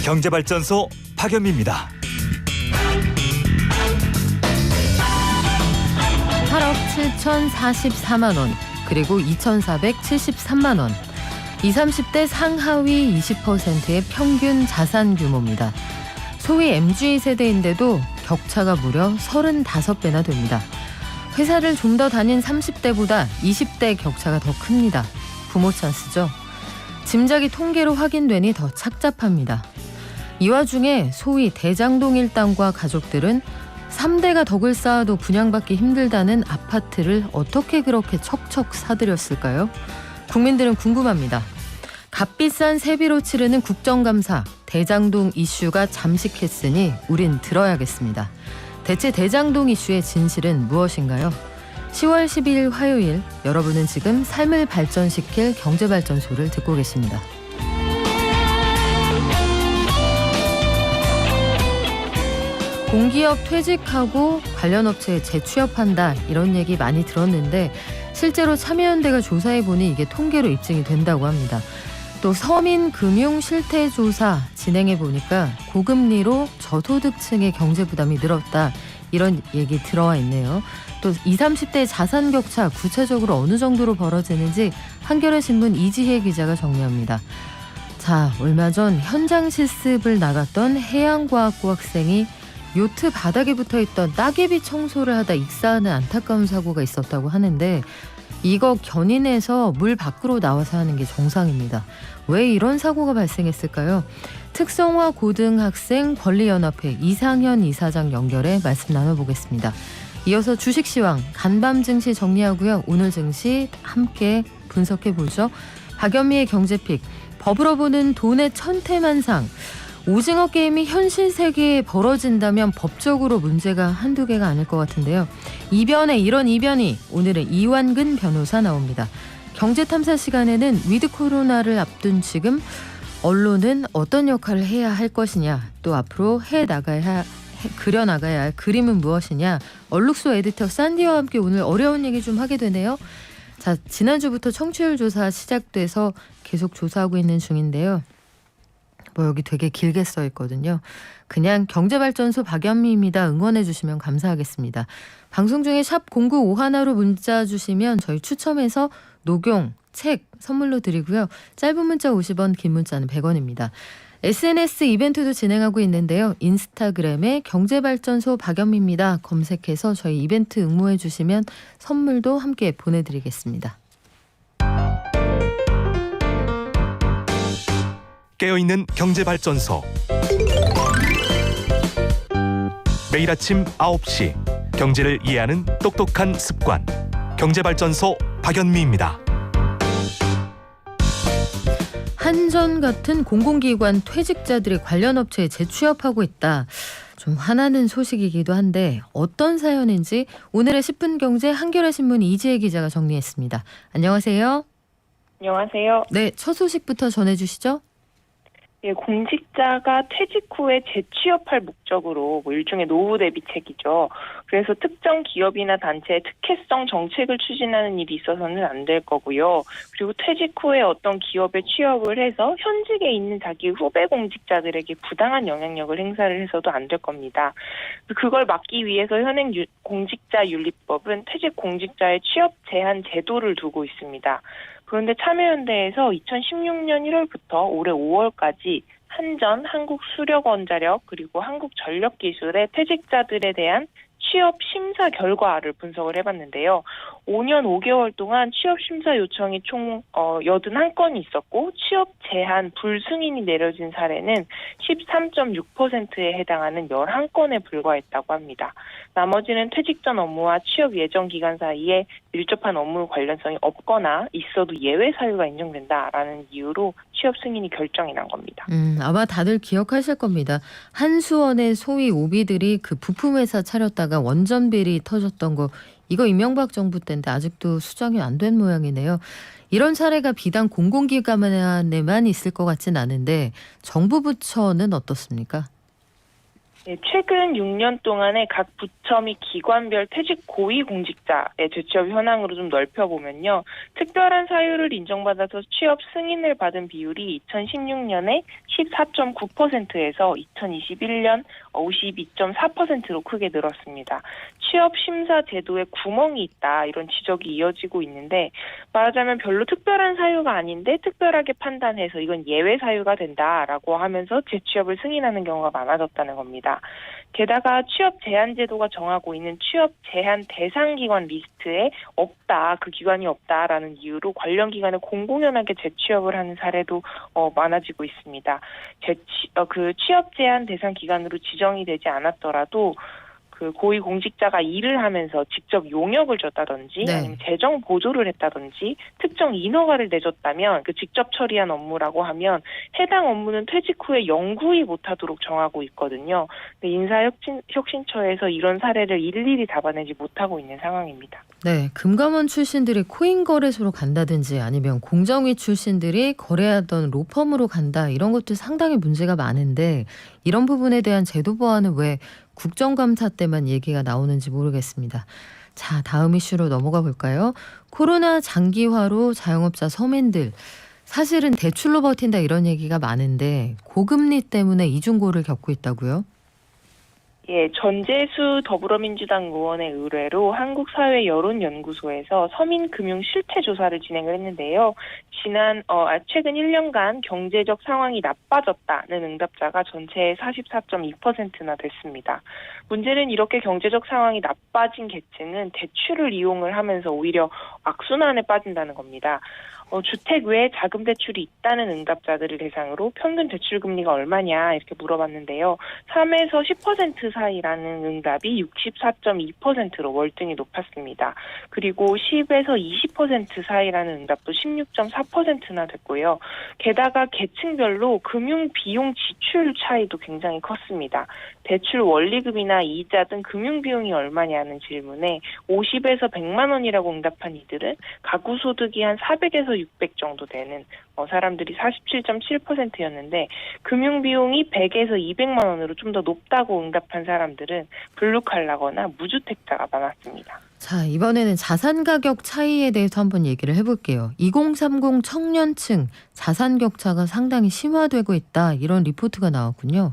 경제발전소 박연미입니다. 8억 7,044만 원, 그리고 2,473만 원. 20, 30대 상하위 20%의 평균 자산 규모입니다. 소위 MG 세대인데도 격차가 무려 35배나 됩니다. 회사를 좀 더 다닌 30대보다 20대 격차가 더 큽니다. 부모 찬스죠. 짐작이 통계로 확인되니 더 착잡합니다. 이 와중에 소위 대장동 일당과 가족들은 3대가 덕을 쌓아도 분양받기 힘들다는 아파트를 어떻게 그렇게 척척 사들였을까요? 국민들은 궁금합니다. 값비싼 세비로 치르는 국정감사, 대장동 이슈가 잠식했으니 우린 들어야겠습니다. 대체 대장동 이슈의 진실은 무엇인가요? 10월 12일 화요일, 여러분은 지금 삶을 발전시킬 경제발전소를 듣고 계십니다. 공기업 퇴직하고 관련 업체에 재취업한다, 이런 얘기 많이 들었는데 실제로 참여연대가 조사해보니 이게 통계로 입증이 된다고 합니다. 또 서민금융실태조사 진행해보니까 고금리로 저소득층의 경제부담이 늘었다, 이런 얘기 들어와 있네요. 또 20, 30대 자산 격차 구체적으로 어느 정도로 벌어지는지 한겨레 신문 이지혜 기자가 정리합니다. 자, 얼마 전 현장 실습을 나갔던 해양과학고 학생이 요트 바닥에 붙어있던 따개비 청소를 하다 익사하는 안타까운 사고가 있었다고 하는데 이거 견인해서 물 밖으로 나와서 하는 게 정상입니다. 왜 이런 사고가 발생했을까요? 특성화 고등학생 권리연합회 이상현 이사장 연결해 말씀 나눠보겠습니다. 이어서 주식시황 간밤 증시 정리하고요. 오늘 증시 함께 분석해보죠. 박연미의 경제픽, 법으로 보는 돈의 천태만상. 오징어 게임이 현실 세계에 벌어진다면 법적으로 문제가 한두 개가 아닐 것 같은데요. 이변에 이런 이변이, 오늘은 이완근 변호사 나옵니다. 경제탐사 시간에는 위드 코로나를 앞둔 지금 언론은 어떤 역할을 해야 할 것이냐, 또 앞으로 그려나가야 할 그림은 무엇이냐, 얼룩소 에디터 산디와 함께 오늘 어려운 얘기 좀 하게 되네요. 자, 지난주부터 청취율 조사 시작돼서 계속 조사하고 있는 중인데요. 여기 되게 길게 써 있거든요. 그냥 경제발전소 박연미입니다. 응원해 주시면 감사하겠습니다. 방송 중에 샵 0951로 문자 주시면 저희 추첨해서 녹용, 책 선물로 드리고요. 짧은 문자 50원, 긴 문자는 100원입니다. SNS 이벤트도 진행하고 있는데요. 인스타그램에 경제발전소 박연미입니다 검색해서 저희 이벤트 응모해 주시면 선물도 함께 보내드리겠습니다. 깨어있는 경제발전소. 매일 아침 9시 경제를 이해하는 똑똑한 습관. 경제발전소 박연미입니다. 한전 같은 공공기관 퇴직자들이 관련 업체에 재취업하고 있다. 좀 화나는 소식이기도 한데 어떤 사연인지 오늘의 10분 경제 한겨레 신문 이지혜 기자가 정리했습니다. 안녕하세요. 안녕하세요. 네, 첫 소식부터 전해주시죠. 예, 공직자가 퇴직 후에 재취업할 목적으로 일종의 노후 대비책이죠. 그래서 특정 기업이나 단체의 특혜성 정책을 추진하는 일이 있어서는 안 될 거고요. 그리고 퇴직 후에 어떤 기업에 취업을 해서 현직에 있는 자기 후배 공직자들에게 부당한 영향력을 행사를 해서도 안 될 겁니다. 그걸 막기 위해서 현행 공직자윤리법은 퇴직 공직자의 취업 제한 제도를 두고 있습니다. 그런데 참여연대에서 2016년 1월부터 올해 5월까지 한전, 한국수력원자력, 그리고 한국전력기술의 퇴직자들에 대한 취업 심사 결과를 분석을 해봤는데요. 5년 5개월 동안 취업 심사 요청이 총 81건이 있었고 취업 제한 불승인이 내려진 사례는 13.6%에 해당하는 11건에 불과했다고 합니다. 나머지는 퇴직 전 업무와 취업 예정 기간 사이에 밀접한 업무 관련성이 없거나 있어도 예외 사유가 인정된다라는 이유로 취업 승인이 결정이 난 겁니다. 아마 다들 기억하실 겁니다. 한수원의 소위 오비들이 그 부품회사 차렸다가 원전 비리 터졌던 거, 이거 이명박 정부 때인데 아직도 수정이 안 된 모양이네요. 이런 사례가 비단 공공기관에만 있을 것 같진 않은데 정부 부처는 어떻습니까? 네, 최근 6년 동안에 각 부처 및 기관별 퇴직 고위공직자의 재취업 현황으로 좀 넓혀보면요. 특별한 사유를 인정받아서 취업 승인을 받은 비율이 2016년에 14.9%에서 2021년 52.4%로 크게 늘었습니다. 취업 심사 제도에 구멍이 있다 이런 지적이 이어지고 있는데 말하자면 별로 특별한 사유가 아닌데 특별하게 판단해서 이건 예외 사유가 된다라고 하면서 재취업을 승인하는 경우가 많아졌다는 겁니다. 게다가 취업 제한 제도가 정하고 있는 취업 제한 대상 기관 리스트에 없다, 그 기관이 없다라는 이유로 관련 기관에 공공연하게 재취업을 하는 사례도 많아지고 있습니다. 그 취업 제한 대상 기관으로 지정이 되지 않았더라도 그 고위공직자가 일을 하면서 직접 용역을 줬다든지 네. 아니면 재정 보조를 했다든지 특정 인허가를 내줬다면 그 직접 처리한 업무라고 하면 해당 업무는 퇴직 후에 영구히 못하도록 정하고 있거든요. 근데 인사혁신처에서 이런 사례를 일일이 잡아내지 못하고 있는 상황입니다. 네, 금감원 출신들이 코인 거래소로 간다든지 아니면 공정위 출신들이 거래하던 로펌으로 간다 이런 것도 상당히 문제가 많은데 이런 부분에 대한 제도 보완은 왜 국정감사 때만 얘기가 나오는지 모르겠습니다. 자, 다음 이슈로 넘어가 볼까요? 코로나 장기화로 자영업자 서민들 사실은 대출로 버틴다 이런 얘기가 많은데 고금리 때문에 이중고를 겪고 있다고요? 예, 전재수 더불어민주당 의원의 의뢰로 한국사회여론연구소에서 서민금융 실태 조사를 진행을 했는데요. 최근 1년간 경제적 상황이 나빠졌다는 응답자가 전체의 44.2%나 됐습니다. 문제는 이렇게 경제적 상황이 나빠진 계층은 대출을 이용을 하면서 오히려 악순환에 빠진다는 겁니다. 주택 외에 자금 대출이 있다는 응답자들을 대상으로 평균 대출 금리가 얼마냐 이렇게 물어봤는데요. 3에서 10% 사이라는 응답이 64.2%로 월등히 높았습니다. 그리고 10에서 20% 사이라는 응답도 16.4%나 됐고요. 게다가 계층별로 금융 비용 지출 차이도 굉장히 컸습니다. 대출 원리금이나 이자 등 금융 비용이 얼마냐는 질문에 50에서 100만 원이라고 응답한 이들은 가구 소득이 한 400에서 600 정도 되는 사람들이 47.7%였는데 금융 비용이 100에서 200만 원으로 좀 더 높다고 응답한 사람들은 블루칼라거나 무주택자가 많았습니다. 자, 이번에는 자산 가격 차이에 대해서 한번 얘기를 해볼게요. 2030 청년층 자산 격차가 상당히 심화되고 있다 이런 리포트가 나왔군요.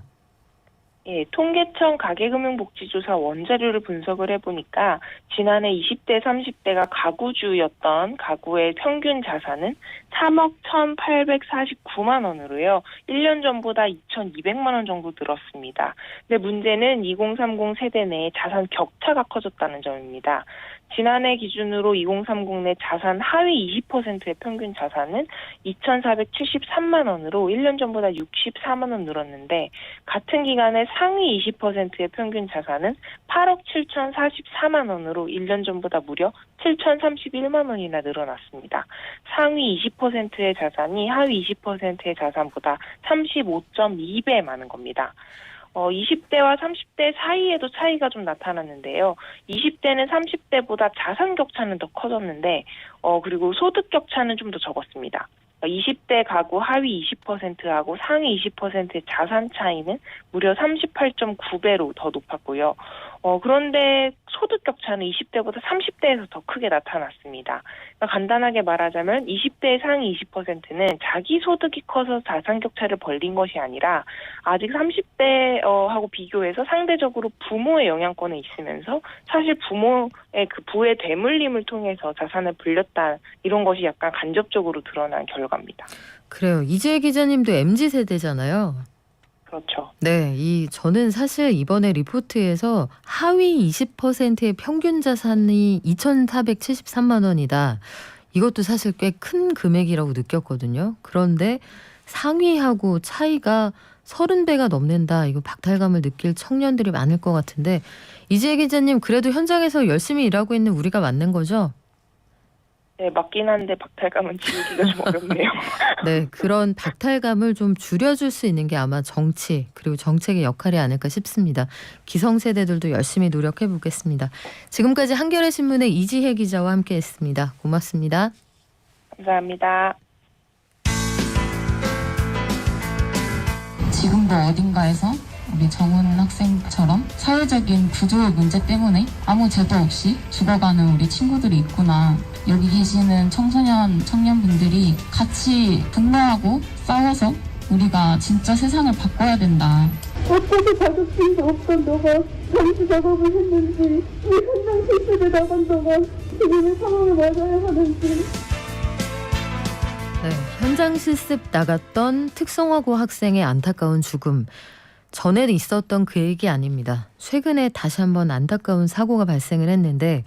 예, 통계청 가계금융복지조사 원자료를 분석을 해보니까 지난해 20대, 30대가 가구주였던 가구의 평균 자산은 3억 1,849만 원으로요. 1년 전보다 2,200만 원 정도 늘었습니다. 근데 문제는 2030 세대 내에 자산 격차가 커졌다는 점입니다. 지난해 기준으로 2030 내 자산 하위 20%의 평균 자산은 2,473만 원으로 1년 전보다 64만 원 늘었는데 같은 기간에 상위 20%의 평균 자산은 8억 7,044만 원으로 1년 전보다 무려 7,031만 원이나 늘어났습니다. 상위 20%의 자산이 하위 20%의 자산보다 35.2배 많은 겁니다. 20대와 30대 사이에도 차이가 좀 나타났는데요. 20대는 30대보다 자산 격차는 더 커졌는데, 그리고 소득 격차는 좀 더 적었습니다. 20대 가구 하위 20%하고 상위 20%의 자산 차이는 무려 38.9배로 더 높았고요. 그런데 소득 격차는 20대보다 30대에서 더 크게 나타났습니다. 그러니까 간단하게 말하자면 20대의 상위 20%는 자기 소득이 커서 자산 격차를 벌린 것이 아니라 아직 30대하고 비교해서 상대적으로 부모의 영향권에 있으면서 사실 부모의 그 부의 대물림을 통해서 자산을 불렸다 이런 것이 약간 간접적으로 드러난 결과입니다. 그래요. 이재 기자님도 MZ세대잖아요. 그렇죠. 네, 저는 사실 이번에 리포트에서 하위 20%의 평균 자산이 2,473만 원이다. 이것도 사실 꽤 큰 금액이라고 느꼈거든요. 그런데 상위하고 차이가 30배가 넘는다. 이거 박탈감을 느낄 청년들이 많을 것 같은데 이재 기자님 그래도 현장에서 열심히 일하고 있는 우리가 맞는 거죠? 네, 맞긴 한데 박탈감은 지우기가 좀 어렵네요. 네, 그런 박탈감을 좀 줄여줄 수 있는 게 아마 정치 그리고 정책의 역할이 아닐까 싶습니다. 기성세대들도 열심히 노력해 보겠습니다. 지금까지 한겨레 신문의 이지혜 기자와 함께했습니다. 고맙습니다. 감사합니다. 지금도 어딘가에서 우리 정훈 학생처럼 사회적인 구조의 문제 때문에 아무 죄도 없이 죽어가는 우리 친구들이 있구나. 여기 계시는 청소년, 청년분들이 같이 분노하고 싸워서 우리가 진짜 세상을 바꿔야 된다. 어떻게 자격증도 없던 너가 잠수 작업을 했는지, 왜 현장 실습에 나간 너가 지금의 상황을 맞아야 하는지. 네, 현장 실습 나갔던 특성화고 학생의 안타까운 죽음. 전에 있었던 그 얘기 아닙니다. 최근에 다시 한번 안타까운 사고가 발생을 했는데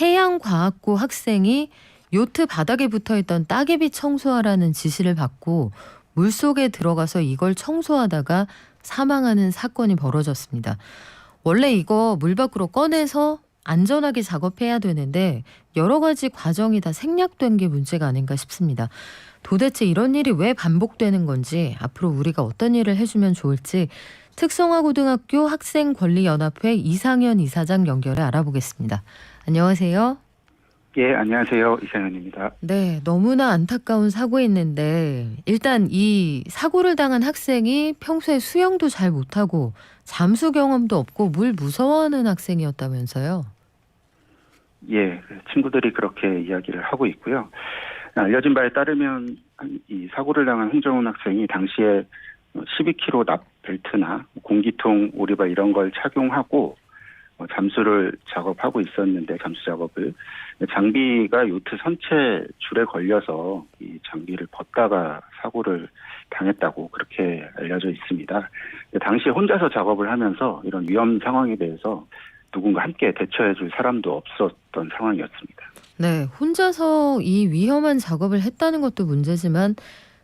해양과학고 학생이 요트 바닥에 붙어있던 따개비 청소하라는 지시를 받고 물속에 들어가서 이걸 청소하다가 사망하는 사건이 벌어졌습니다. 원래 이거 물 밖으로 꺼내서 안전하게 작업해야 되는데 여러 가지 과정이 다 생략된 게 문제가 아닌가 싶습니다. 도대체 이런 일이 왜 반복되는 건지, 앞으로 우리가 어떤 일을 해주면 좋을지 특성화고등학교 학생권리연합회 이상현 이사장 연결해 알아보겠습니다. 안녕하세요. 예, 안녕하세요. 이상현입니다. 네, 너무나 안타까운 사고였는데 일단 이 사고를 당한 학생이 평소에 수영도 잘 못하고 잠수 경험도 없고 물 무서워하는 학생이었다면서요? 예, 친구들이 그렇게 이야기를 하고 있고요. 알려진 바에 따르면 이 사고를 당한 홍정훈 학생이 당시에 12kg 납 벨트나 공기통, 오리발 이런 걸 착용하고 잠수를 작업하고 있었는데, 잠수 작업을 장비가 요트 선체 줄에 걸려서 이 장비를 벗다가 사고를 당했다고 그렇게 알려져 있습니다. 당시 혼자서 작업을 하면서 이런 위험 상황에 대해서 누군가 함께 대처해줄 사람도 없었던 상황이었습니다. 네, 혼자서 이 위험한 작업을 했다는 것도 문제지만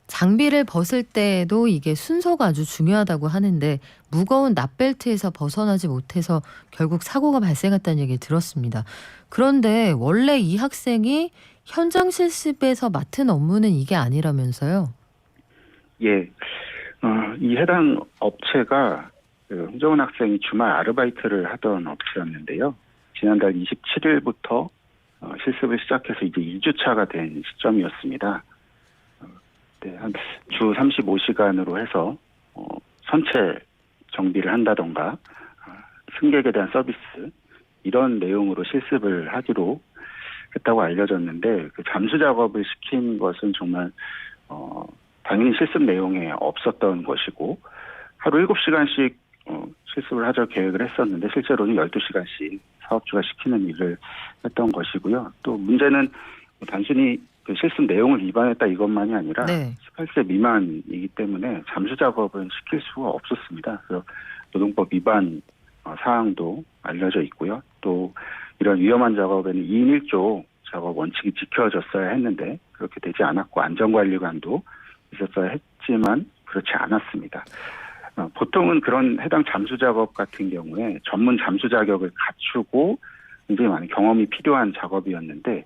장비를 벗을 때에도 이게 순서가 아주 중요하다고 하는데 무거운 납벨트에서 벗어나지 못해서 결국 사고가 발생했다는 얘기 들었습니다. 그런데 원래 이 학생이 현장 실습에서 맡은 업무는 이게 아니라면서요? 예, 이 해당 업체가 홍정훈 학생이 주말 아르바이트를 하던 업체였는데요. 지난달 27일부터 실습을 시작해서 이제 2주차가 된 시점이었습니다. 네, 한 주 35시간으로 해서 선체 정비를 한다던가 승객에 대한 서비스 이런 내용으로 실습을 하기로 했다고 알려졌는데, 그 잠수 작업을 시킨 것은 정말 당연히 실습 내용에 없었던 것이고, 하루 7시간씩 실습을 하자 계획을 했었는데 실제로는 12시간씩 사업주가 시키는 일을 했던 것이고요. 또 문제는 단순히 그 실습 내용을 위반했다 이것만이 아니라 네. 18세 미만이기 때문에 잠수 작업은 시킬 수가 없었습니다. 그래서 노동법 위반 사항도 알려져 있고요. 또 이런 위험한 작업에는 2인 1조 작업 원칙이 지켜졌어야 했는데 그렇게 되지 않았고, 안전관리관도 있었어야 했지만 그렇지 않았습니다. 보통은 그런 해당 잠수 작업 같은 경우에 전문 잠수 자격을 갖추고 굉장히 많은 경험이 필요한 작업이었는데,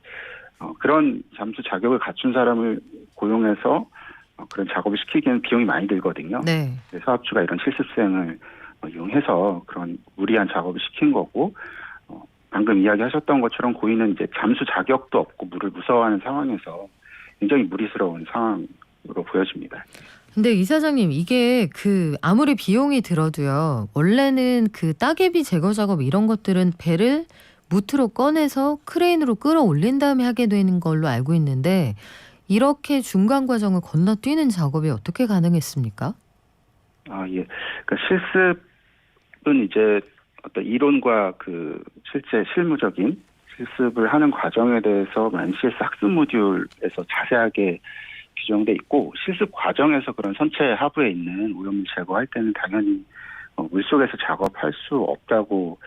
그런 잠수 자격을 갖춘 사람을 고용해서 그런 작업을 시키기에는 비용이 많이 들거든요. 네. 사업주가 이런 실습생을 이용해서 그런 무리한 작업을 시킨 거고, 방금 이야기하셨던 것처럼 고인은 이제 잠수 자격도 없고 물을 무서워하는 상황에서 굉장히 무리스러운 상황으로 보여집니다. 근데 이사장님, 이게 아무리 비용이 들어도요, 원래는 그 따개비 제거 작업 이런 것들은 배를 무트로 꺼내서 크레인으로 끌어올린 다음에 하게 되는 걸로 알고 있는데 이렇게 중간 과정을 건너뛰는 작업이 어떻게 가능했습니까? 예. 그러니까 실습은 이제 어떤 이론과 그 실제 실무적인 실습을 하는 과정에 대해서 CS 학습 모듈에서 자세하게 규정돼 있고, 실습 과정에서 그런 선체 하부에 있는 오염물 제거할 때는 당연히 물속에서 작업할 수 없다고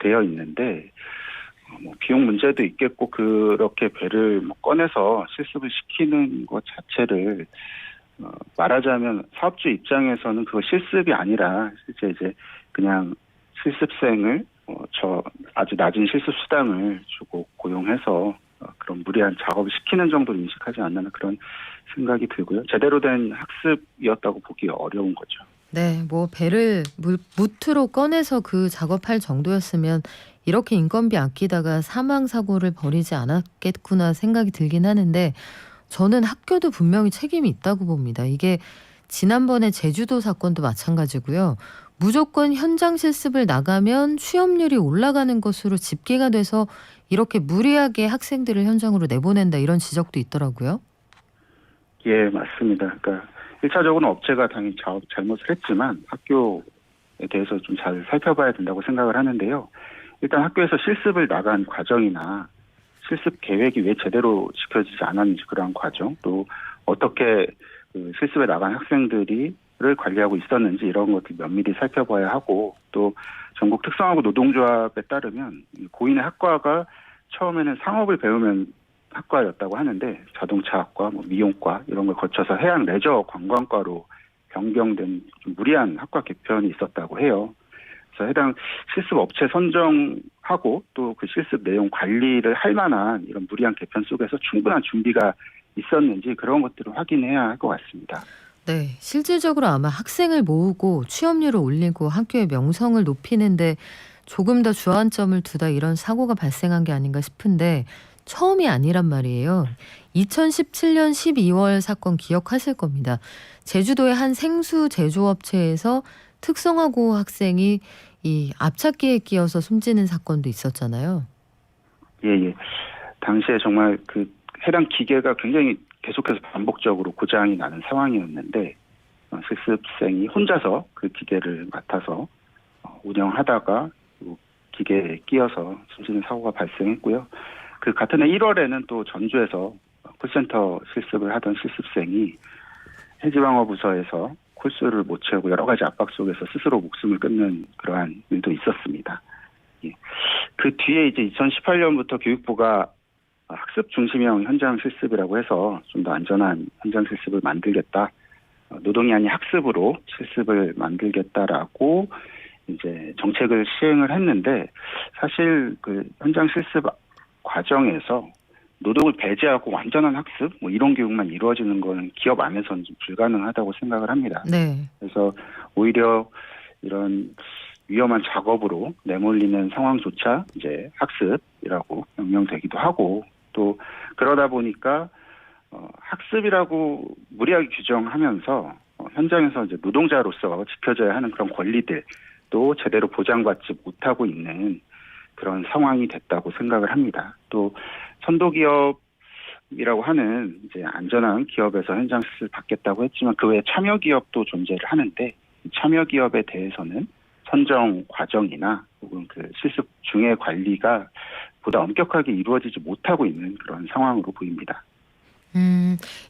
되어 있는데, 비용 문제도 있겠고, 그렇게 배를 꺼내서 실습을 시키는 것 자체를 말하자면 사업주 입장에서는 그거 실습이 아니라 실제 이제 그냥 실습생을 저 아주 낮은 실습 수당을 주고 고용해서 그런 무리한 작업을 시키는 정도로 인식하지 않나 그런 생각이 들고요. 제대로 된 학습이었다고 보기 어려운 거죠. 네, 배를 무트로 꺼내서 그 작업할 정도였으면 이렇게 인건비 아끼다가 사망 사고를 벌이지 않았겠구나 생각이 들긴 하는데, 저는 학교도 분명히 책임이 있다고 봅니다. 이게 지난번에 제주도 사건도 마찬가지고요. 무조건 현장 실습을 나가면 취업률이 올라가는 것으로 집계가 돼서 이렇게 무리하게 학생들을 현장으로 내보낸다 이런 지적도 있더라고요. 예, 맞습니다. 그러니까 1차적으로는 업체가 당연히 잘못을 했지만 학교에 대해서 좀 잘 살펴봐야 된다고 생각을 하는데요. 일단 학교에서 실습을 나간 과정이나 실습 계획이 왜 제대로 지켜지지 않았는지 그러한 과정, 또 어떻게 그 실습에 나간 학생들을 관리하고 있었는지 이런 것들 면밀히 살펴봐야 하고, 또 전국 특성화고 노동조합에 따르면 고인의 학과가 처음에는 상업을 배우면 학과였다고 하는데 자동차학과, 미용과 이런 걸 거쳐서 해양 레저 관광과로 변경된 좀 무리한 학과 개편이 있었다고 해요. 그래서 해당 실습 업체 선정하고 또 그 실습 내용 관리를 할 만한 이런 무리한 개편 속에서 충분한 준비가 있었는지 그런 것들을 확인해야 할 것 같습니다. 네, 실질적으로 아마 학생을 모으고 취업률을 올리고 학교의 명성을 높이는데 조금 더 주안점을 두다 이런 사고가 발생한 게 아닌가 싶은데 처음이 아니란 말이에요. 2017년 12월 사건 기억하실 겁니다. 제주도의 한 생수 제조업체에서 특성화고 학생이 이 앞차기에 끼어서 숨지는 사건도 있었잖아요. 예. 당시에 정말 그 해당 기계가 굉장히 계속해서 반복적으로 고장이 나는 상황이었는데 실습생이 혼자서 그 기계를 맡아서 운영하다가 기계에 끼어서 숨지는 사고가 발생했고요. 그 같은 해 1월에는 또 전주에서 콜센터 실습을 하던 실습생이 해지방어부서에서 콜수를 못 채우고 여러 가지 압박 속에서 스스로 목숨을 끊는 그러한 일도 있었습니다. 예. 그 뒤에 이제 2018년부터 교육부가 학습 중심형 현장 실습이라고 해서 좀 더 안전한 현장 실습을 만들겠다. 노동이 아닌 학습으로 실습을 만들겠다라고 이제 정책을 시행을 했는데 사실 그 현장 실습 과정에서 노동을 배제하고 완전한 학습 이런 교육만 이루어지는 건 기업 안에서는 좀 불가능하다고 생각을 합니다. 네. 그래서 오히려 이런 위험한 작업으로 내몰리는 상황조차 이제 학습이라고 명명되기도 하고, 또 그러다 보니까 학습이라고 무리하게 규정하면서 현장에서 이제 노동자로서 지켜져야 하는 그런 권리들 또 제대로 보장받지 못하고 있는 그런 상황이 됐다고 생각을 합니다. 또 선도기업이라고 하는 이제 안전한 기업에서 현장 실습을 받겠다고 했지만 그 외에 참여기업도 존재를 하는데 참여기업에 대해서는 선정 과정이나 혹은 그 실습 중의 관리가 보다 엄격하게 이루어지지 못하고 있는 그런 상황으로 보입니다.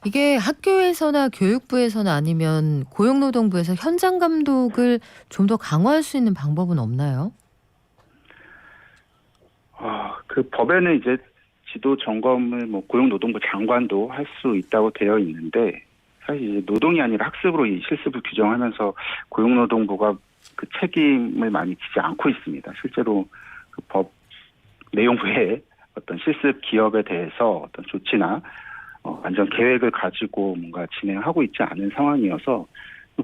이게 학교에서나 교육부에서나 아니면 고용노동부에서 현장 감독을 좀 더 강화할 수 있는 방법은 없나요? 그 법에는 이제 지도 점검을 고용노동부 장관도 할 수 있다고 되어 있는데 사실 이제 노동이 아니라 학습으로 이 실습을 규정하면서 고용노동부가 그 책임을 많이 지지 않고 있습니다. 실제로 그 법 내용 외에 어떤 실습 기업에 대해서 어떤 조치나 안전 계획을 가지고 뭔가 진행하고 있지 않은 상황이어서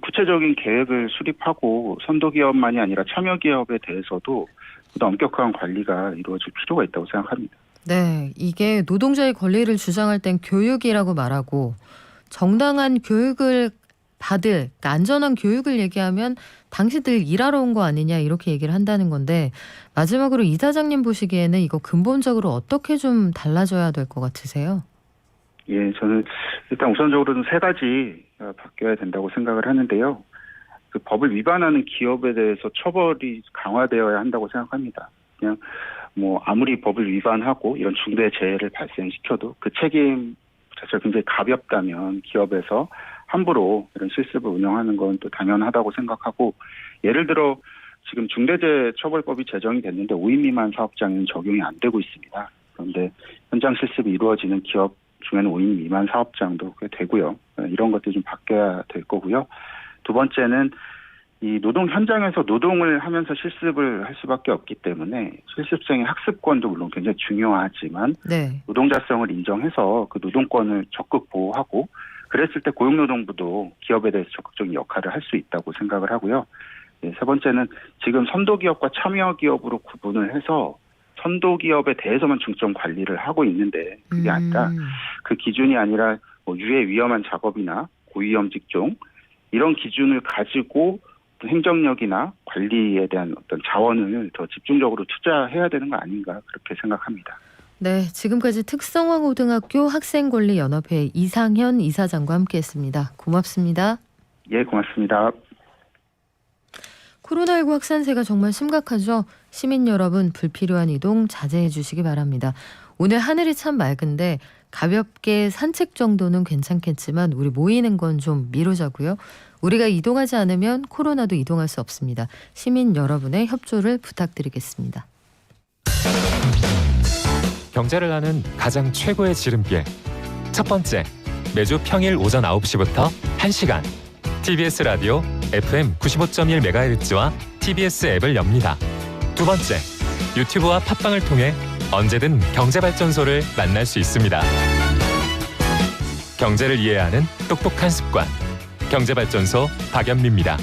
구체적인 계획을 수립하고 선도기업만이 아니라 참여기업에 대해서도 보다 엄격한 관리가 이루어질 필요가 있다고 생각합니다. 네, 이게 노동자의 권리를 주장할 땐 교육이라고 말하고 정당한 교육을 그러니까 안전한 교육을 얘기하면 당신들 일하러 온 거 아니냐 이렇게 얘기를 한다는 건데 마지막으로 이 사장님 보시기에는 이거 근본적으로 어떻게 좀 달라져야 될 것 같으세요? 예, 저는 일단 우선적으로는 세 가지가 바뀌어야 된다고 생각을 하는데요. 그 법을 위반하는 기업에 대해서 처벌이 강화되어야 한다고 생각합니다. 그냥 아무리 법을 위반하고 이런 중대 재해를 발생시켜도 그 책임 자체가 굉장히 가볍다면 기업에서 함부로 이런 실습을 운영하는 건 또 당연하다고 생각하고, 예를 들어 지금 중대재해처벌법이 제정이 됐는데 5인 미만 사업장에는 적용이 안 되고 있습니다. 그런데 현장 실습이 이루어지는 기업 중에는 5인 미만 사업장도 꽤 되고요. 이런 것들이 좀 바뀌어야 될 거고요. 두 번째는 이 노동 현장에서 노동을 하면서 실습을 할 수밖에 없기 때문에 실습생의 학습권도 물론 굉장히 중요하지만 네. 노동자성을 인정해서 그 노동권을 적극 보호하고, 그랬을 때 고용노동부도 기업에 대해서 적극적인 역할을 할 수 있다고 생각을 하고요. 세 번째는 지금 선도기업과 참여기업으로 구분을 해서 선도기업에 대해서만 중점 관리를 하고 있는데 그게 아니라 그 기준이 아니라 유해 위험한 작업이나 고위험 직종 이런 기준을 가지고 행정력이나 관리에 대한 어떤 자원을 더 집중적으로 투자해야 되는 거 아닌가 그렇게 생각합니다. 네, 지금까지 특성화고등학교 학생권리연합회 이상현 이사장과 함께했습니다. 고맙습니다. 예, 고맙습니다. 코로나19 확산세가 정말 심각하죠. 시민 여러분 불필요한 이동 자제해 주시기 바랍니다. 오늘 하늘이 참 맑은데 가볍게 산책 정도는 괜찮겠지만 우리 모이는 건 좀 미루자고요. 우리가 이동하지 않으면 코로나도 이동할 수 없습니다. 시민 여러분의 협조를 부탁드리겠습니다. 경제를 아는 가장 최고의 지름길. 첫 번째, 매주 평일 오전 9시부터 1시간 TBS 라디오 FM 95.1MHz와 TBS 앱을 엽니다. 두 번째, 유튜브와 팟빵을 통해 언제든 경제발전소를 만날 수 있습니다. 경제를 이해하는 똑똑한 습관. 경제발전소 박연미입니다.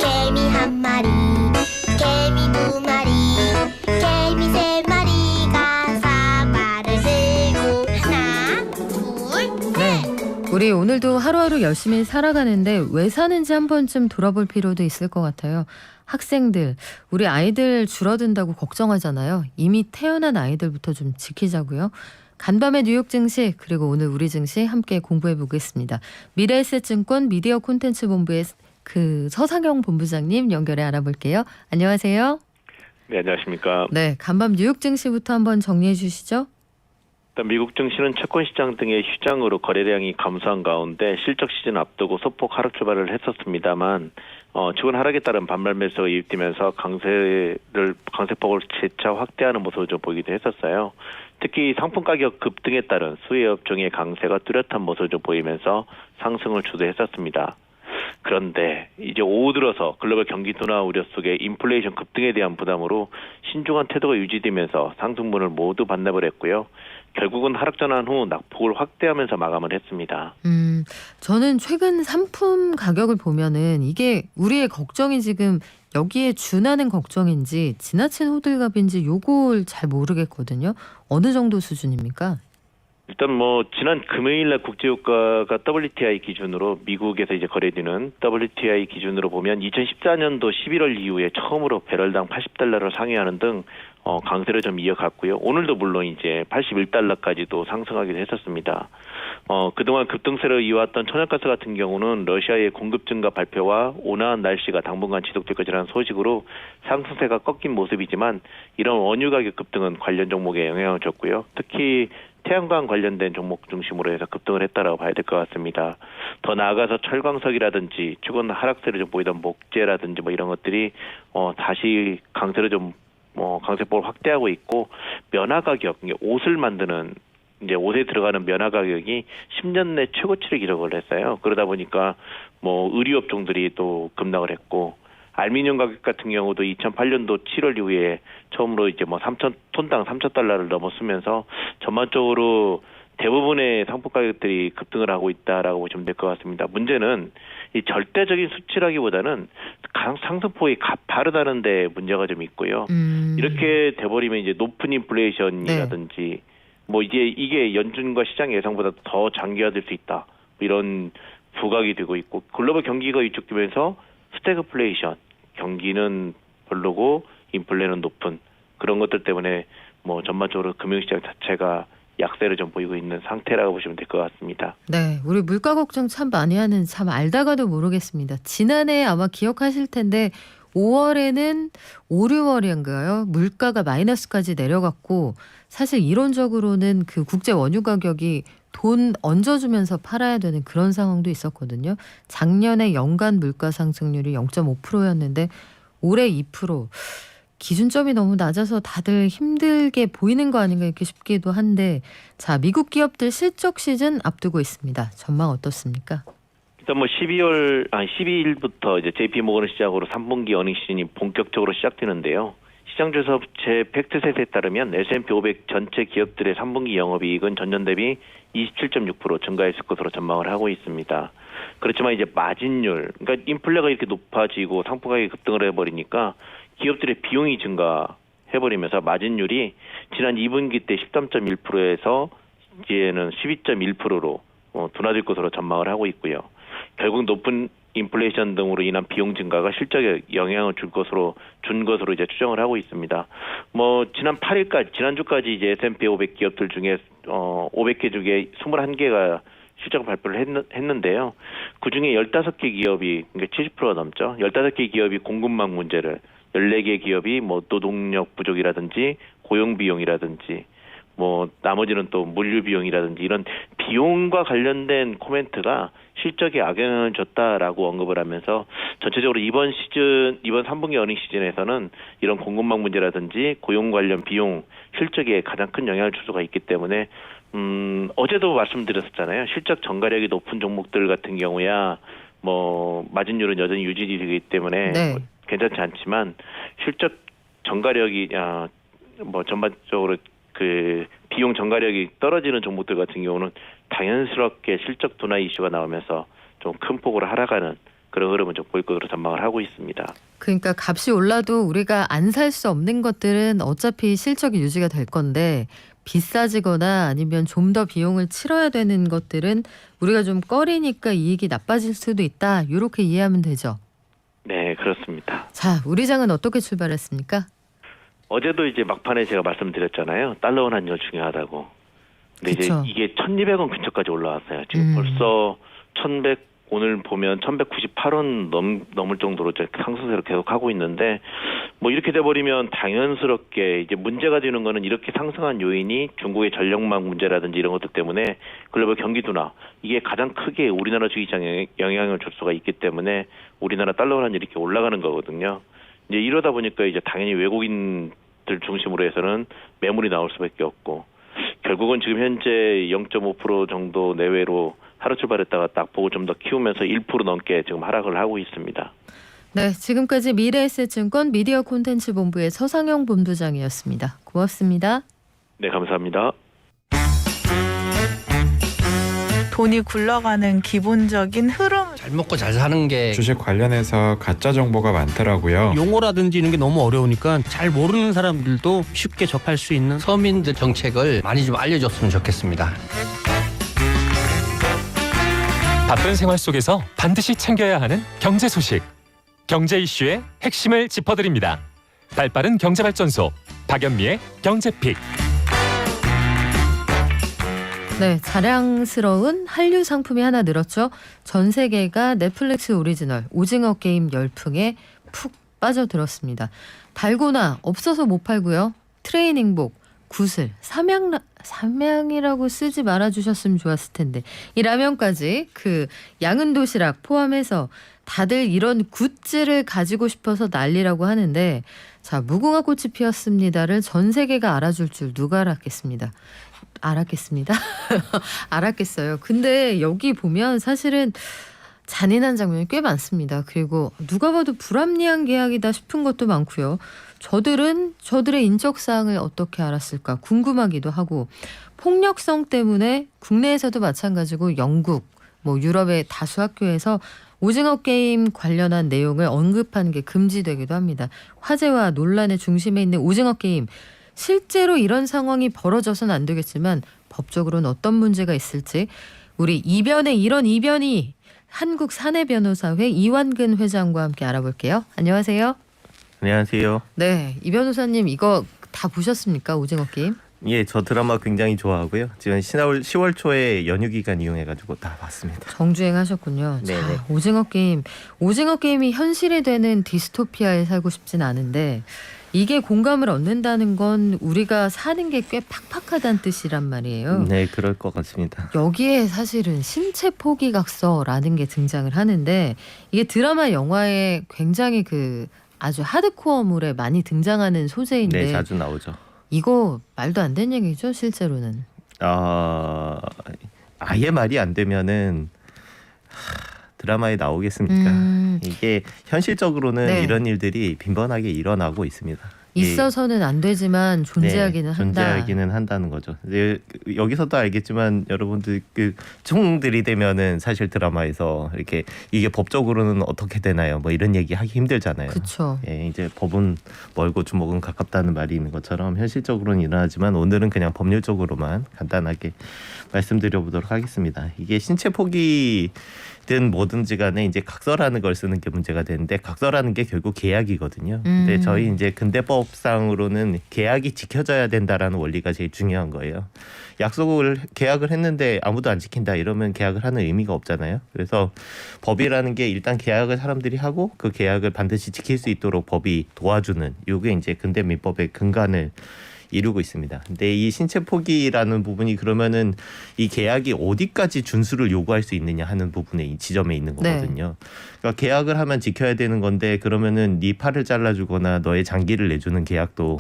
개미 한 마리, 개미 두 마리, 개미 세 마리가 사과를 들고 하나, 둘, 셋. 우리 오늘도 하루하루 열심히 살아가는데 왜 사는지 한 번쯤 돌아볼 필요도 있을 것 같아요. 학생들, 우리 아이들 줄어든다고 걱정하잖아요. 이미 태어난 아이들부터 좀 지키자고요. 간밤의 뉴욕 증시 그리고 오늘 우리 증시 함께 공부해 보겠습니다. 미래에셋증권 미디어 콘텐츠 본부의 서상영 본부장님 연결해 알아볼게요. 안녕하세요. 네, 안녕하십니까. 네, 간밤 뉴욕 증시부터 한번 정리해 주시죠. 일단 미국 증시는 채권시장 등의 휴장으로 거래량이 감소한 가운데 실적 시즌 앞두고 소폭 하락 출발을 했었습니다만 최근 하락에 따른 반발 매수가 유입되면서 강세폭을 재차 확대하는 모습을 좀 보이기도 했었어요. 특히 상품 가격 급등에 따른 수혜 업종의 강세가 뚜렷한 모습을 좀 보이면서 상승을 주도했었습니다. 그런데 이제 오후 들어서 글로벌 경기 둔화 우려 속에 인플레이션 급등에 대한 부담으로 신중한 태도가 유지되면서 상승분을 모두 반납을 했고요. 결국은 하락 전환 후 낙폭을 확대하면서 마감을 했습니다. 저는 최근 상품 가격을 보면은 이게 우리의 걱정이 지금 여기에 준하는 걱정인지 지나친 호들갑인지 요걸 잘 모르겠거든요. 어느 정도 수준입니까? 일단 지난 금요일날 국제유가가 WTI 기준으로 미국에서 이제 거래되는 WTI 기준으로 보면 2014년도 11월 이후에 처음으로 배럴당 80달러를 상회하는 등 강세를 좀 이어갔고요. 오늘도 물론 이제 81달러까지도 상승하기도 했었습니다. 그동안 급등세를 이어왔던 천연가스 같은 경우는 러시아의 공급 증가 발표와 온화한 날씨가 당분간 지속될 것이라는 소식으로 상승세가 꺾인 모습이지만 이런 원유 가격 급등은 관련 종목에 영향을 줬고요. 특히 태양광 관련된 종목 중심으로 해서 급등을 했다라고 봐야 될 것 같습니다. 더 나아가서 철광석이라든지 최근 하락세를 좀 보이던 목재라든지 이런 것들이 다시 강세를 좀 강세폭을 확대하고 있고 면화 가격, 옷을 만드는 이제 옷에 들어가는 면화 가격이 10년 내 최고치를 기록을 했어요. 그러다 보니까 의류 업종들이 또 급락을 했고 알루미늄 가격 같은 경우도 2008년도 7월 이후에 처음으로 이제 톤당 3,000달러를 넘어서면서 전반적으로 대부분의 상품 가격들이 급등을 하고 있다라고 보시면 될 것 같습니다. 문제는 이 절대적인 수치라기보다는 상승폭이 가파르다는 데 문제가 좀 있고요. 이렇게 돼버리면 이제 높은 인플레이션이라든지 이제 이게 연준과 시장 예상보다 더 장기화될 수 있다. 이런 부각이 되고 있고 글로벌 경기가 위축되면서 스태그플레이션, 경기는 별로고 인플레는 높은 그런 것들 때문에 전반적으로 금융시장 자체가 약세를 좀 보이고 있는 상태라고 보시면 될 것 같습니다. 네, 우리 물가 걱정 참 많이 하는 참 알다가도 모르겠습니다. 지난해 아마 기억하실 텐데 5월에는 5, 6월인가요? 물가가 마이너스까지 내려갔고 사실 이론적으로는 그 국제 원유 가격이 돈 얹어주면서 팔아야 되는 그런 상황도 있었거든요. 작년에 연간 물가 상승률이 0.5%였는데 올해 2%. 기준점이 너무 낮아서 다들 힘들게 보이는 거 아닌가 이렇게 싶기도 한데 자, 미국 기업들 실적 시즌 앞두고 있습니다. 전망 어떻습니까? 일단 12일부터 이제 JP모건을 시작으로 3분기 어닝 시즌이 본격적으로 시작되는데요. 시장조사업체 팩트셋에 따르면 S&P 500 전체 기업들의 3분기 영업이익은 전년 대비 27.6% 증가했을 것으로 전망을 하고 있습니다. 그렇지만 이제 마진율, 그러니까 인플레가 이렇게 높아지고 상품 가격이 급등을 해버리니까 기업들의 비용이 증가해버리면서 마진율이 지난 2분기 때 13.1%에서 내년까지에는 12.1%로 둔화될 것으로 전망을 하고 있고요. 결국 높은 인플레이션 등으로 인한 비용 증가가 실적에 영향을 준 것으로 이제 추정을 하고 있습니다. 지난 8일까지 지난주까지 이제 S&P 500 기업들 중에 500개 중에 21개가 실적 발표를 했는데요. 그중에 15개 기업이 그러니까 70%가 넘죠. 15개 기업이 공급망 문제를 14개 기업이 노동력 부족이라든지 고용 비용이라든지 나머지는 또 물류 비용이라든지 이런 비용과 관련된 코멘트가 실적에 악영향을 줬다라고 언급을 하면서 전체적으로 이번 3분기 어닝 시즌에서는 이런 공급망 문제라든지 고용 관련 비용 실적에 가장 큰 영향을 줄 수가 있기 때문에 어제도 말씀드렸었잖아요. 실적 전가력이 높은 종목들 같은 경우야 마진율은 여전히 유지되기 때문에 네. 괜찮지 않지만 실적 전가력이 전반적으로 그 비용 전가력이 떨어지는 종목들 같은 경우는 당연스럽게 실적 둔화 이슈가 나오면서 좀 큰 폭으로 하락하는 그런 흐름은 좀 보일 것으로 전망을 하고 있습니다. 그러니까 값이 올라도 우리가 안 살 수 없는 것들은 어차피 실적이 유지가 될 건데 비싸지거나 아니면 좀 더 비용을 치러야 되는 것들은 우리가 좀 꺼리니까 이익이 나빠질 수도 있다. 이렇게 이해하면 되죠. 네, 그렇습니다. 자, 우리 장은 어떻게 출발했습니까? 어제도 이제 막판에 제가 말씀드렸잖아요. 달러 원 환율 중요하다고. 근데 그쵸. 이제 이게 1,200원 근처까지 올라왔어요. 지금 벌써 오늘 보면 1,198원 넘을 정도로 이제 상승세를 계속하고 있는데 이렇게 돼버리면 당연스럽게 이제 문제가 되는 거는 이렇게 상승한 요인이 중국의 전력망 문제라든지 이런 것들 때문에 글로벌 경기 둔화 이게 가장 크게 우리나라 주식시장에 영향을 줄 수가 있기 때문에 우리나라 달러 환율이 이렇게 올라가는 거거든요. 이제 이러다 보니까 이제 당연히 외국인들 중심으로 해서는 매물이 나올 수밖에 없고 결국은 지금 현재 0.5% 정도 내외로 하루 출발했다가 딱 보고 좀 더 키우면서 1% 넘게 지금 하락을 하고 있습니다. 네, 지금까지 미래에셋증권 미디어 콘텐츠 본부의 서상영 본부장이었습니다. 고맙습니다. 네, 감사합니다. 돈이 굴러가는 기본적인 흐름. 잘 먹고 잘 사는 게 주식 관련해서 가짜 정보가 많더라고요. 용어라든지 이런 게 너무 어려우니까 잘 모르는 사람들도 쉽게 접할 수 있는 서민들 정책을 많이 좀 알려줬으면 좋겠습니다. 바쁜 생활 속에서 반드시 챙겨야 하는 경제 소식. 경제 이슈의 핵심을 짚어드립니다. 발빠른 경제발전소 박연미의 경제픽. 네, 자랑스러운 한류 상품이 하나 늘었죠. 전 세계가 넷플릭스 오리지널 오징어 게임 열풍에 푹 빠져들었습니다. 달고나 없어서 못 팔고요. 트레이닝복, 구슬, 삼양이라고 쓰지 말아주셨으면 좋았을 텐데 이 라면까지 그 양은 도시락 포함해서 다들 이런 굿즈를 가지고 싶어서 난리라고 하는데 자, 무궁화 꽃이 피었습니다를 전 세계가 알아줄 줄 누가 알았겠습니다. 알았겠어요. 근데 여기 보면 사실은 잔인한 장면이 꽤 많습니다. 그리고 누가 봐도 불합리한 계약이다 싶은 것도 많고요. 저들의 인적사항을 어떻게 알았을까 궁금하기도 하고 폭력성 때문에 국내에서도 마찬가지고 영국, 유럽의 다수 학교에서 오징어 게임 관련한 내용을 언급하는 게 금지되기도 합니다. 화제와 논란의 중심에 있는 오징어 게임. 실제로 이런 상황이 벌어져서는 안 되겠지만 법적으로는 어떤 문제가 있을지 우리 이변의 이런 이변이 한국사내변호사회 이완근 회장과 함께 알아볼게요. 안녕하세요. 안녕하세요. 네, 이 변호사님 이거 다 보셨습니까? 오징어 게임? 예, 저 드라마 굉장히 좋아하고요. 지금 10월 초에 연휴 기간 이용해가지고 다 봤습니다. 정주행하셨군요. 네네. 자, 오징어 게임이 현실이 되는 디스토피아에 살고 싶진 않은데 이게 공감을 얻는다는 건 우리가 사는 게 꽤 팍팍하다는 뜻이란 말이에요. 네, 그럴 것 같습니다. 여기에 사실은 신체 포기각서라는 게 등장을 하는데 이게 드라마 영화에 굉장히 아주 하드코어물에 많이 등장하는 소재인데 네, 자주 나오죠. 이거 말도 안 되는 얘기죠, 실제로는. 아예 말이 안 되면은 드라마에 나오겠습니까? 이게 현실적으로는 네. 이런 일들이 빈번하게 일어나고 있습니다. 있어서는 안 되지만 존재하기는 네, 한다. 존재하기는 한다는 거죠. 이제 여기서도 알겠지만 여러분들 총 들이대면은 사실 드라마에서 이렇게 이게 법적으로는 어떻게 되나요? 뭐 이런 얘기 하기 힘들잖아요. 그렇죠. 예, 이제 법은 멀고 주먹은 가깝다는 말이 있는 것처럼 현실적으로는 일어나지만 오늘은 그냥 법률적으로만 간단하게 말씀드려 보도록 하겠습니다. 이게 신체 포기든 뭐든지 간에 이제 각서라는 걸 쓰는 게 문제가 되는데 각서라는 게 결국 계약이거든요. 근데 저희 이제 근대법상으로는 계약이 지켜져야 된다라는 원리가 제일 중요한 거예요. 계약을 했는데 아무도 안 지킨다 이러면 계약을 하는 의미가 없잖아요. 그래서 법이라는 게 일단 계약을 사람들이 하고 그 계약을 반드시 지킬 수 있도록 법이 도와주는 이게 이제 근대 민법의 근간을 이루고 있습니다. 근데 이 신체 포기라는 부분이 그러면은 이 계약이 어디까지 준수를 요구할 수 있느냐 하는 부분에 이 지점에 있는 거거든요. 그러니까 계약을 하면 지켜야 되는 건데 그러면은 네 팔을 잘라주거나 너의 장기를 내주는 계약도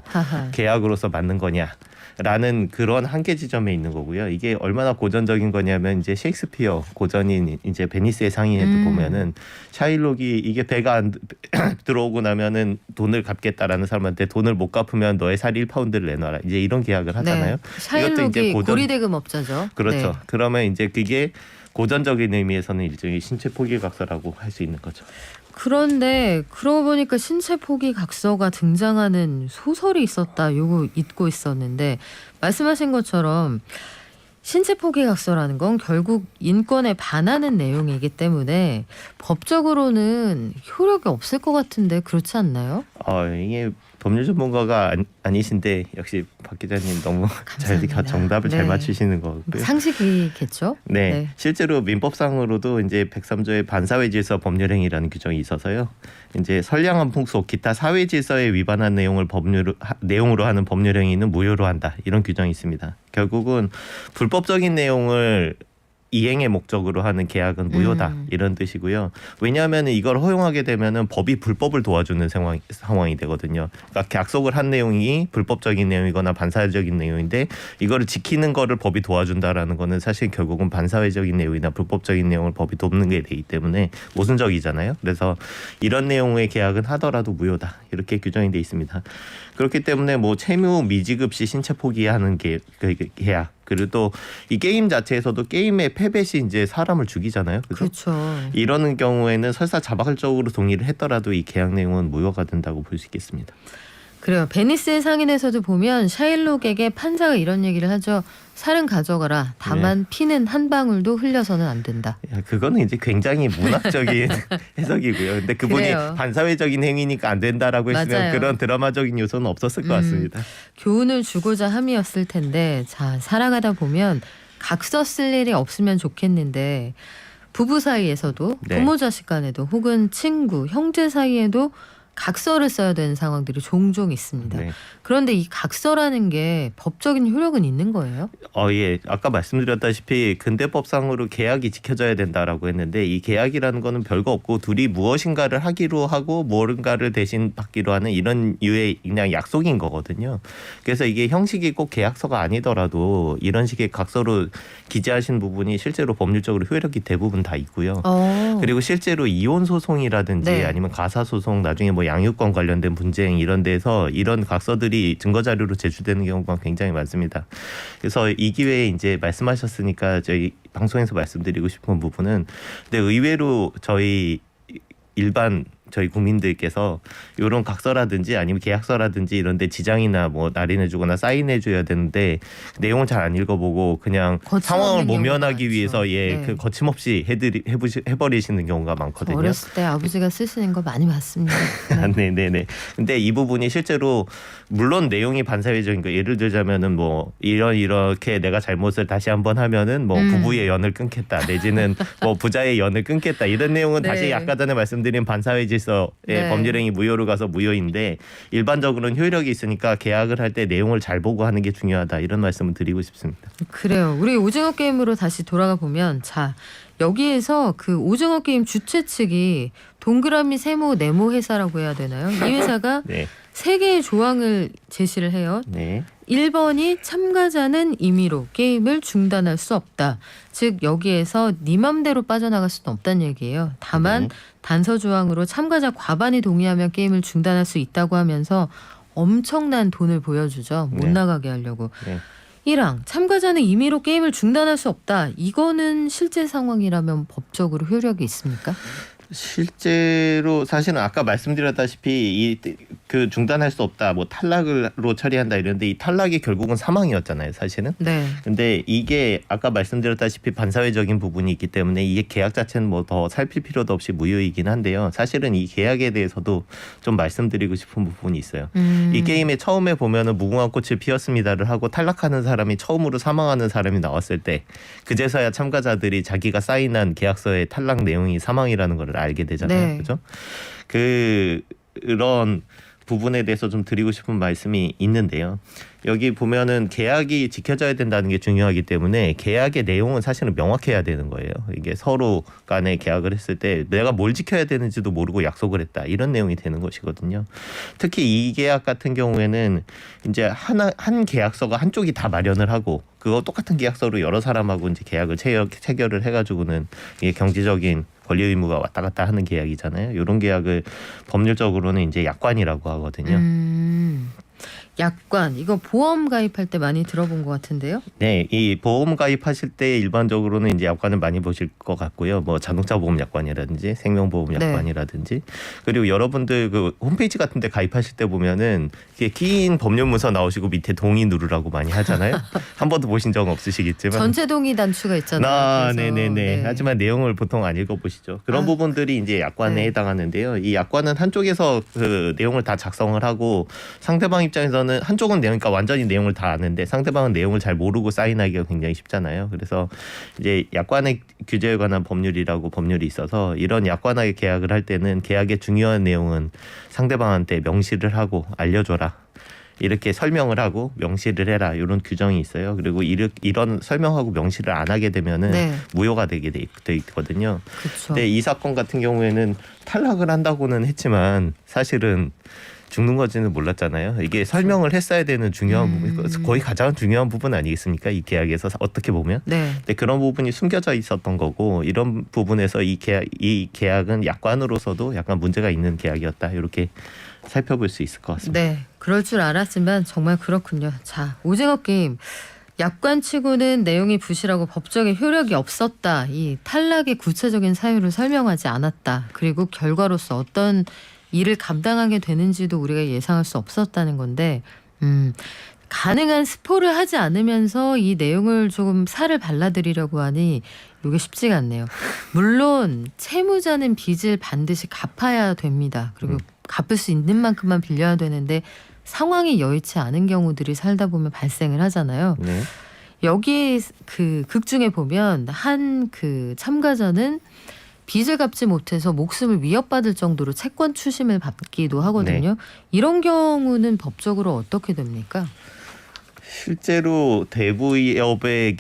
계약으로서 맞는 거냐? 라는 그런 한계 지점에 있는 거고요. 이게 얼마나 고전적인 거냐면 이제 셰익스피어 고전인 이제 베니스의 상인에도 보면은 샤일록이 이게 배가 안 들어오고 나면은 돈을 갚겠다라는 사람한테 돈을 못 갚으면 너의 살 1파운드를 내놔라. 이제 이런 계약을 하잖아요. 네. 샤일록이 고리대금업자죠. 그렇죠. 네. 그러면 이제 그게 고전적인 의미에서는 일종의 신체 포기 각서라고 할 수 있는 거죠. 그런데 그러고 보니까 신체 포기 각서가 등장하는 소설이 있었다. 요거 잊고 있었는데 말씀하신 것처럼 신체 포기 각서라는 건 결국 인권에 반하는 내용이기 때문에 법적으로는 효력이 없을 것 같은데 그렇지 않나요? 이게 법률 전문가가 아니신데 역시 박 기자님 너무 잘 정답을 잘 맞추시는 것 같고요. 상식이겠죠? 네. 실제로 민법상으로도 이제 103조의 반사회 질서 법률행위라는 규정이 있어서요. 이제 선량한 풍속, 기타 사회 질서에 위반한 내용으로 하는 법률행위는 무효로 한다. 이런 규정이 있습니다. 결국은 불법적인 내용을 이행의 목적으로 하는 계약은 무효다 이런 뜻이고요. 왜냐하면 이걸 허용하게 되면은 법이 불법을 도와주는 상황이 되거든요. 그러니까 약속을 한 내용이 불법적인 내용이거나 반사회적인 내용인데 이거를 지키는 거를 법이 도와준다라는 거는 사실 결국은 반사회적인 내용이나 불법적인 내용을 법이 돕는 게 되기 때문에 모순적이잖아요. 그래서 이런 내용의 계약은 하더라도 무효다 이렇게 규정이 돼 있습니다. 그렇기 때문에 뭐 채무 미지급 시 신체 포기하는 계약 그리고 또 이 게임 자체에서도 게임의 패배 시 이제 사람을 죽이잖아요. 그렇죠. 이러는 경우에는 설사 자발적으로 동의를 했더라도 이 계약 내용은 무효가 된다고 볼 수 있겠습니다. 그래요. 베니스의 상인에서도 보면 샤일록에게 판사가 이런 얘기를 하죠. 살은 가져가라. 다만 피는 한 방울도 흘려서는 안 된다. 그거는 이제 굉장히 문학적인 해석이고요. 근데 그분이 그래요. 반사회적인 행위니까 안 된다라고 했으면 맞아요. 그런 드라마적인 요소는 없었을 것 같습니다. 교훈을 주고자 함이었을 텐데 자 살아가다 보면 각서 쓸 일이 없으면 좋겠는데 부부 사이에서도 부모 자식 간에도 혹은 친구 형제 사이에도 각서를 써야 되는 상황들이 종종 있습니다. 그런데 이 각서라는 게 법적인 효력은 있는 거예요? 예. 아까 말씀드렸다시피 근대법상으로 계약이 지켜져야 된다라고 했는데 이 계약이라는 거는 별거 없고 둘이 무엇인가를 하기로 하고 뭔가를 대신 받기로 하는 이런 유의 그냥 약속인 거거든요. 그래서 이게 형식이 꼭 계약서가 아니더라도 이런 식의 각서로 기재하신 부분이 실제로 법률적으로 효력이 대부분 다 있고요. 그리고 실제로 이혼 소송이라든지 아니면 가사 소송 나중에 뭐 양육권 관련된 분쟁 이런 데서 이런 각서들이 증거 자료로 제출되는 경우가 굉장히 많습니다. 그래서 이 기회에 이제 말씀하셨으니까 저희 방송에서 말씀드리고 싶은 부분은 근데 의외로 저희 국민들께서 이런 각서라든지 아니면 계약서라든지 이런 데 지장이나 뭐 날인해주거나 사인해줘야 되는데 내용을 잘 안 읽어보고 그냥 상황을 모면하기 위해서 그 거침없이 해버리시는 경우가 많거든요. 어렸을 때 아버지가 쓰시는 거 많이 봤습니다. 네네네. 근데 이 부분이 실제로 물론 내용이 반사회적인 거 예를 들자면은 뭐 이렇게 내가 잘못을 다시 한번 하면은 뭐 부부의 연을 끊겠다 내지는 뭐 부자의 연을 끊겠다 이런 내용은 다시 아까 전에 말씀드린 반사회 질서의 법률행위 무효로 가서 무효인데 일반적으로는 효력이 있으니까 계약을 할 때 내용을 잘 보고 하는 게 중요하다 이런 말씀을 드리고 싶습니다. 그래요. 우리 오징어 게임으로 다시 돌아가 보면 자 여기에서 그 오징어 게임 주최 측이 동그라미 세모 네모 회사라고 해야 되나요? 이 회사가 세 개의 조항을 제시를 해요. 1번이 참가자는 임의로 게임을 중단할 수 없다. 즉 여기에서 네 맘대로 빠져나갈 수는 없다는 얘기예요. 다만 단서 조항으로 참가자 과반이 동의하면 게임을 중단할 수 있다고 하면서 엄청난 돈을 보여주죠. 못 네. 나가게 하려고. 네. 1항 참가자는 임의로 게임을 중단할 수 없다. 이거는 실제 상황이라면 법적으로 효력이 있습니까? 실제로 사실은 아까 말씀드렸다시피 그 중단할 수 없다, 뭐 탈락으로 처리한다 이런데 이 탈락이 결국은 사망이었잖아요, 사실은. 네. 근데 이게 아까 말씀드렸다시피 반사회적인 부분이 있기 때문에 이게 계약 자체는 뭐 더 살필 필요도 없이 무효이긴 한데요. 사실은 이 계약에 대해서도 좀 말씀드리고 싶은 부분이 있어요. 이 게임에 처음에 보면은 무궁화 꽃을 피웠습니다를 하고 탈락하는 사람이 처음으로 사망하는 사람이 나왔을 때 그제서야 참가자들이 자기가 사인한 계약서의 탈락 내용이 사망이라는 걸 알게 되잖아요. 네. 그죠? 그런 부분에 대해서 좀 드리고 싶은 말씀이 있는데요. 여기 보면은 계약이 지켜져야 된다는 게 중요하기 때문에 계약의 내용은 사실은 명확해야 되는 거예요. 이게 서로 간에 계약을 했을 때 내가 뭘 지켜야 되는지도 모르고 약속을 했다, 이런 내용이 되는 것이거든요. 특히 이 계약 같은 경우에는 이제 한 계약서가 한쪽이 다 마련을 하고 그거 똑같은 계약서로 여러 사람하고 이제 계약을 체결을 해가지고는 이게 경제적인 권리 의무가 왔다 갔다 하는 계약이잖아요. 이런 계약을 법률적으로는 이제 약관이라고 하거든요. 약관, 이거 보험 가입할 때 많이 들어본 것 같은데요. 네, 이 보험 가입하실 때 일반적으로는 이제 약관을 많이 보실 것 같고요. 뭐 자동차 보험 약관이라든지 생명보험 약관이라든지 그리고 여러분들 그 홈페이지 같은데 가입하실 때 보면은 이게 긴 법률 문서 나오시고 밑에 동의 누르라고 많이 하잖아요. 한 번도 보신 적 없으시겠지만 전체 동의 단추가 있잖아요. 네네네. 네. 하지만 내용을 보통 안 읽어보시죠. 그런 부분들이 이제 약관에 해당하는데요. 이 약관은 한쪽에서 그 내용을 다 작성을 하고 상대방 입장에서는 한쪽은 그러니까 완전히 내용을 다 아는데 상대방은 내용을 잘 모르고 사인하기가 굉장히 쉽잖아요. 그래서 이제 약관의 규제에 관한 법률이라고 법률이 있어서 이런 약관하에 계약을 할 때는 계약의 중요한 내용은 상대방한테 명시를 하고 알려줘라, 이렇게 설명을 하고 명시를 해라, 이런 규정이 있어요. 그리고 이런 설명하고 명시를 안 하게 되면은 무효가 되게 돼 있거든요. 그쵸. 근데 이 사건 같은 경우에는 탈락을 한다고는 했지만 사실은 죽는 건지는 몰랐잖아요. 이게 설명을 했어야 되는 중요한 부분, 거의 가장 중요한 부분 아니겠습니까? 이 계약에서 어떻게 보면. 근데 그런 부분이 숨겨져 있었던 거고, 이런 부분에서 이 계약은 약관으로서도 약간 문제가 있는 계약이었다, 이렇게 살펴볼 수 있을 것 같습니다. 네, 그럴 줄 알았지만 정말 그렇군요. 자, 오징어 게임. 약관치고는 내용이 부실하고 법적인 효력이 없었다. 이 탈락의 구체적인 사유를 설명하지 않았다. 그리고 결과로서 어떤 일을 감당하게 되는지도 우리가 예상할 수 없었다는 건데 가능한 스포를 하지 않으면서 이 내용을 조금 살을 발라드리려고 하니 이게 쉽지가 않네요. 물론 채무자는 빚을 반드시 갚아야 됩니다. 그리고 갚을 수 있는 만큼만 빌려야 되는데 상황이 여의치 않은 경우들이 살다 보면 발생을 하잖아요. 네. 여기 그 극 중에 보면 한 그 참가자는 빚을 갚지 못해서 목숨을 위협받을 정도로 채권 추심을 받기도 하거든요. 이런 경우는 법적으로 어떻게 됩니까? 실제로 대부업의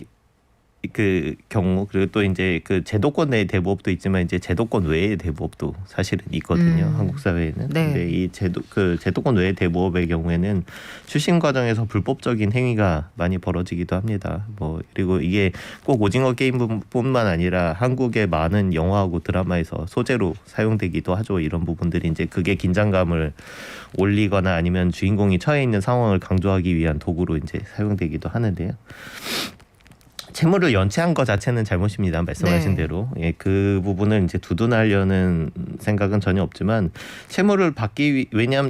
그 경우, 그리고 또 이제 그 제도권 내의 대부업도 있지만 이제 제도권 외의 대부업도 사실은 있거든요. 한국 사회에는. 근데 이 제도권 외의 대부업의 경우에는 추심 과정에서 불법적인 행위가 많이 벌어지기도 합니다. 뭐 그리고 이게 꼭 오징어 게임뿐만 아니라 한국의 많은 영화하고 드라마에서 소재로 사용되기도 하죠. 이런 부분들이 이제 그게 긴장감을 올리거나 아니면 주인공이 처해 있는 상황을 강조하기 위한 도구로 이제 사용되기도 하는데요. 채무를 연체한 것 자체는 잘못입니다. 말씀하신 대로. 예, 그 부분을 이제 두둔하려는 생각은 전혀 없지만 채무를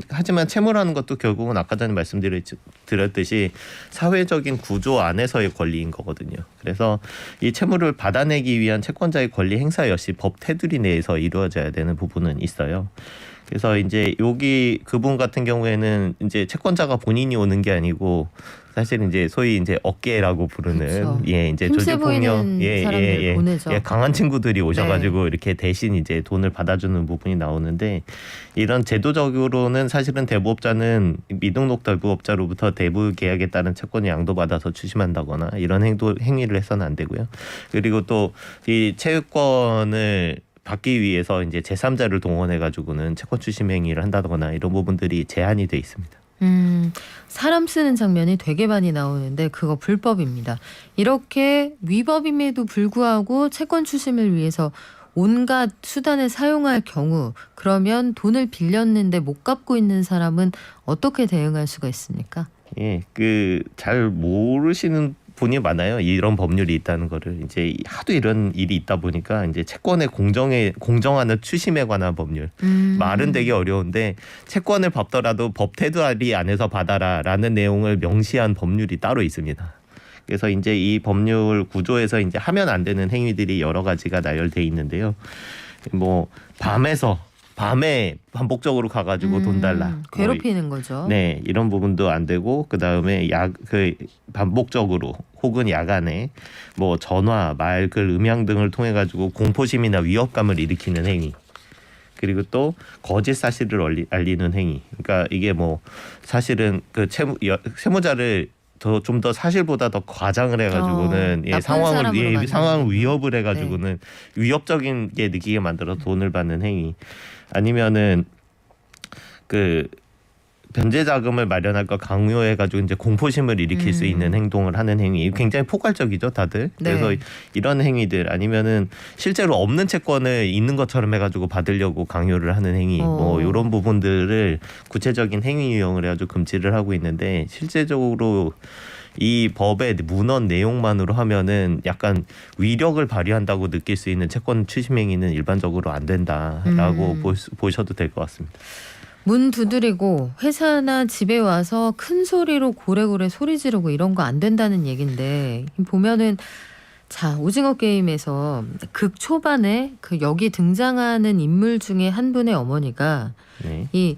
하지만 채무라는 것도 결국은 아까 전에 말씀드렸듯이 사회적인 구조 안에서의 권리인 거거든요. 그래서 이 채무를 받아내기 위한 채권자의 권리 행사 역시 법 테두리 내에서 이루어져야 되는 부분은 있어요. 그래서 이제 여기 그분 같은 경우에는 이제 채권자가 본인이 오는 게 아니고 사실 이제 소위 이제 어깨라고 부르는 이제 조직폭력 보내죠. 강한 친구들이 오셔가지고 이렇게 대신 이제 돈을 받아주는 부분이 나오는데 이런 제도적으로는 사실은 대부업자는 미등록 대부업자로부터 대부 계약에 따른 채권을 양도받아서 추심한다거나 이런 행위를 해서는 안 되고요. 그리고 또 이 채권을 받기 위해서 이제 제3자를 동원해 가지고는 채권 추심 행위를 한다거나 이런 부분들이 제한이 돼 있습니다. 사람 쓰는 장면이 되게 많이 나오는데 그거 불법입니다. 이렇게 위법임에도 불구하고 채권 추심을 위해서 온갖 수단을 사용할 경우 그러면 돈을 빌렸는데 못 갚고 있는 사람은 어떻게 대응할 수가 있습니까? 예, 그 잘 모르시는 분이 많아요. 이런 법률이 있다는 거를. 이제 하도 이런 일이 있다 보니까 이제 채권의 공정하는 추심에 관한 법률. 말은 되게 어려운데 채권을 밟더라도 법 테두리 안에서 받아라라는 내용을 명시한 법률이 따로 있습니다. 그래서 이제 이 법률 구조에서 이제 하면 안 되는 행위들이 여러 가지가 나열돼 있는데요. 뭐 밤에 반복적으로 가가지고 돈 달라. 괴롭히는 거죠. 네, 이런 부분도 안 되고 그 다음에 반복적으로 혹은 야간에 뭐 전화, 말, 글, 음향 등을 통해 가지고 공포심이나 위협감을 일으키는 행위. 그리고 또 거짓 사실을 알리는 행위. 그러니까 이게 뭐 사실은 그 채무자를 좀 더 사실보다 더 과장을 해가지고는 상황을 위협을 해가지고는 위협적인 게 느끼게 만들어 돈을 받는 행위. 아니면은 그 변제 자금을 마련할 거 강요해가지고 이제 공포심을 일으킬 수 있는 행동을 하는 행위. 굉장히 포괄적이죠, 다들. 그래서 이런 행위들 아니면은 실제로 없는 채권을 있는 것처럼 해가지고 받으려고 강요를 하는 행위. 뭐 이런 부분들을 구체적인 행위 유형을 해가지고 금지를 하고 있는데 실제적으로 이 법의 문헌 내용만으로 하면은 약간 위력을 발휘한다고 느낄 수 있는 채권 추심 행위는 일반적으로 안 된다라고 보셔도 될 것 같습니다. 문 두드리고 회사나 집에 와서 큰 소리로 고래고래 소리 지르고 이런 거 안 된다는 얘긴데 보면은 자 오징어 게임에서 극 초반에 그 여기 등장하는 인물 중에 한 분의 어머니가 이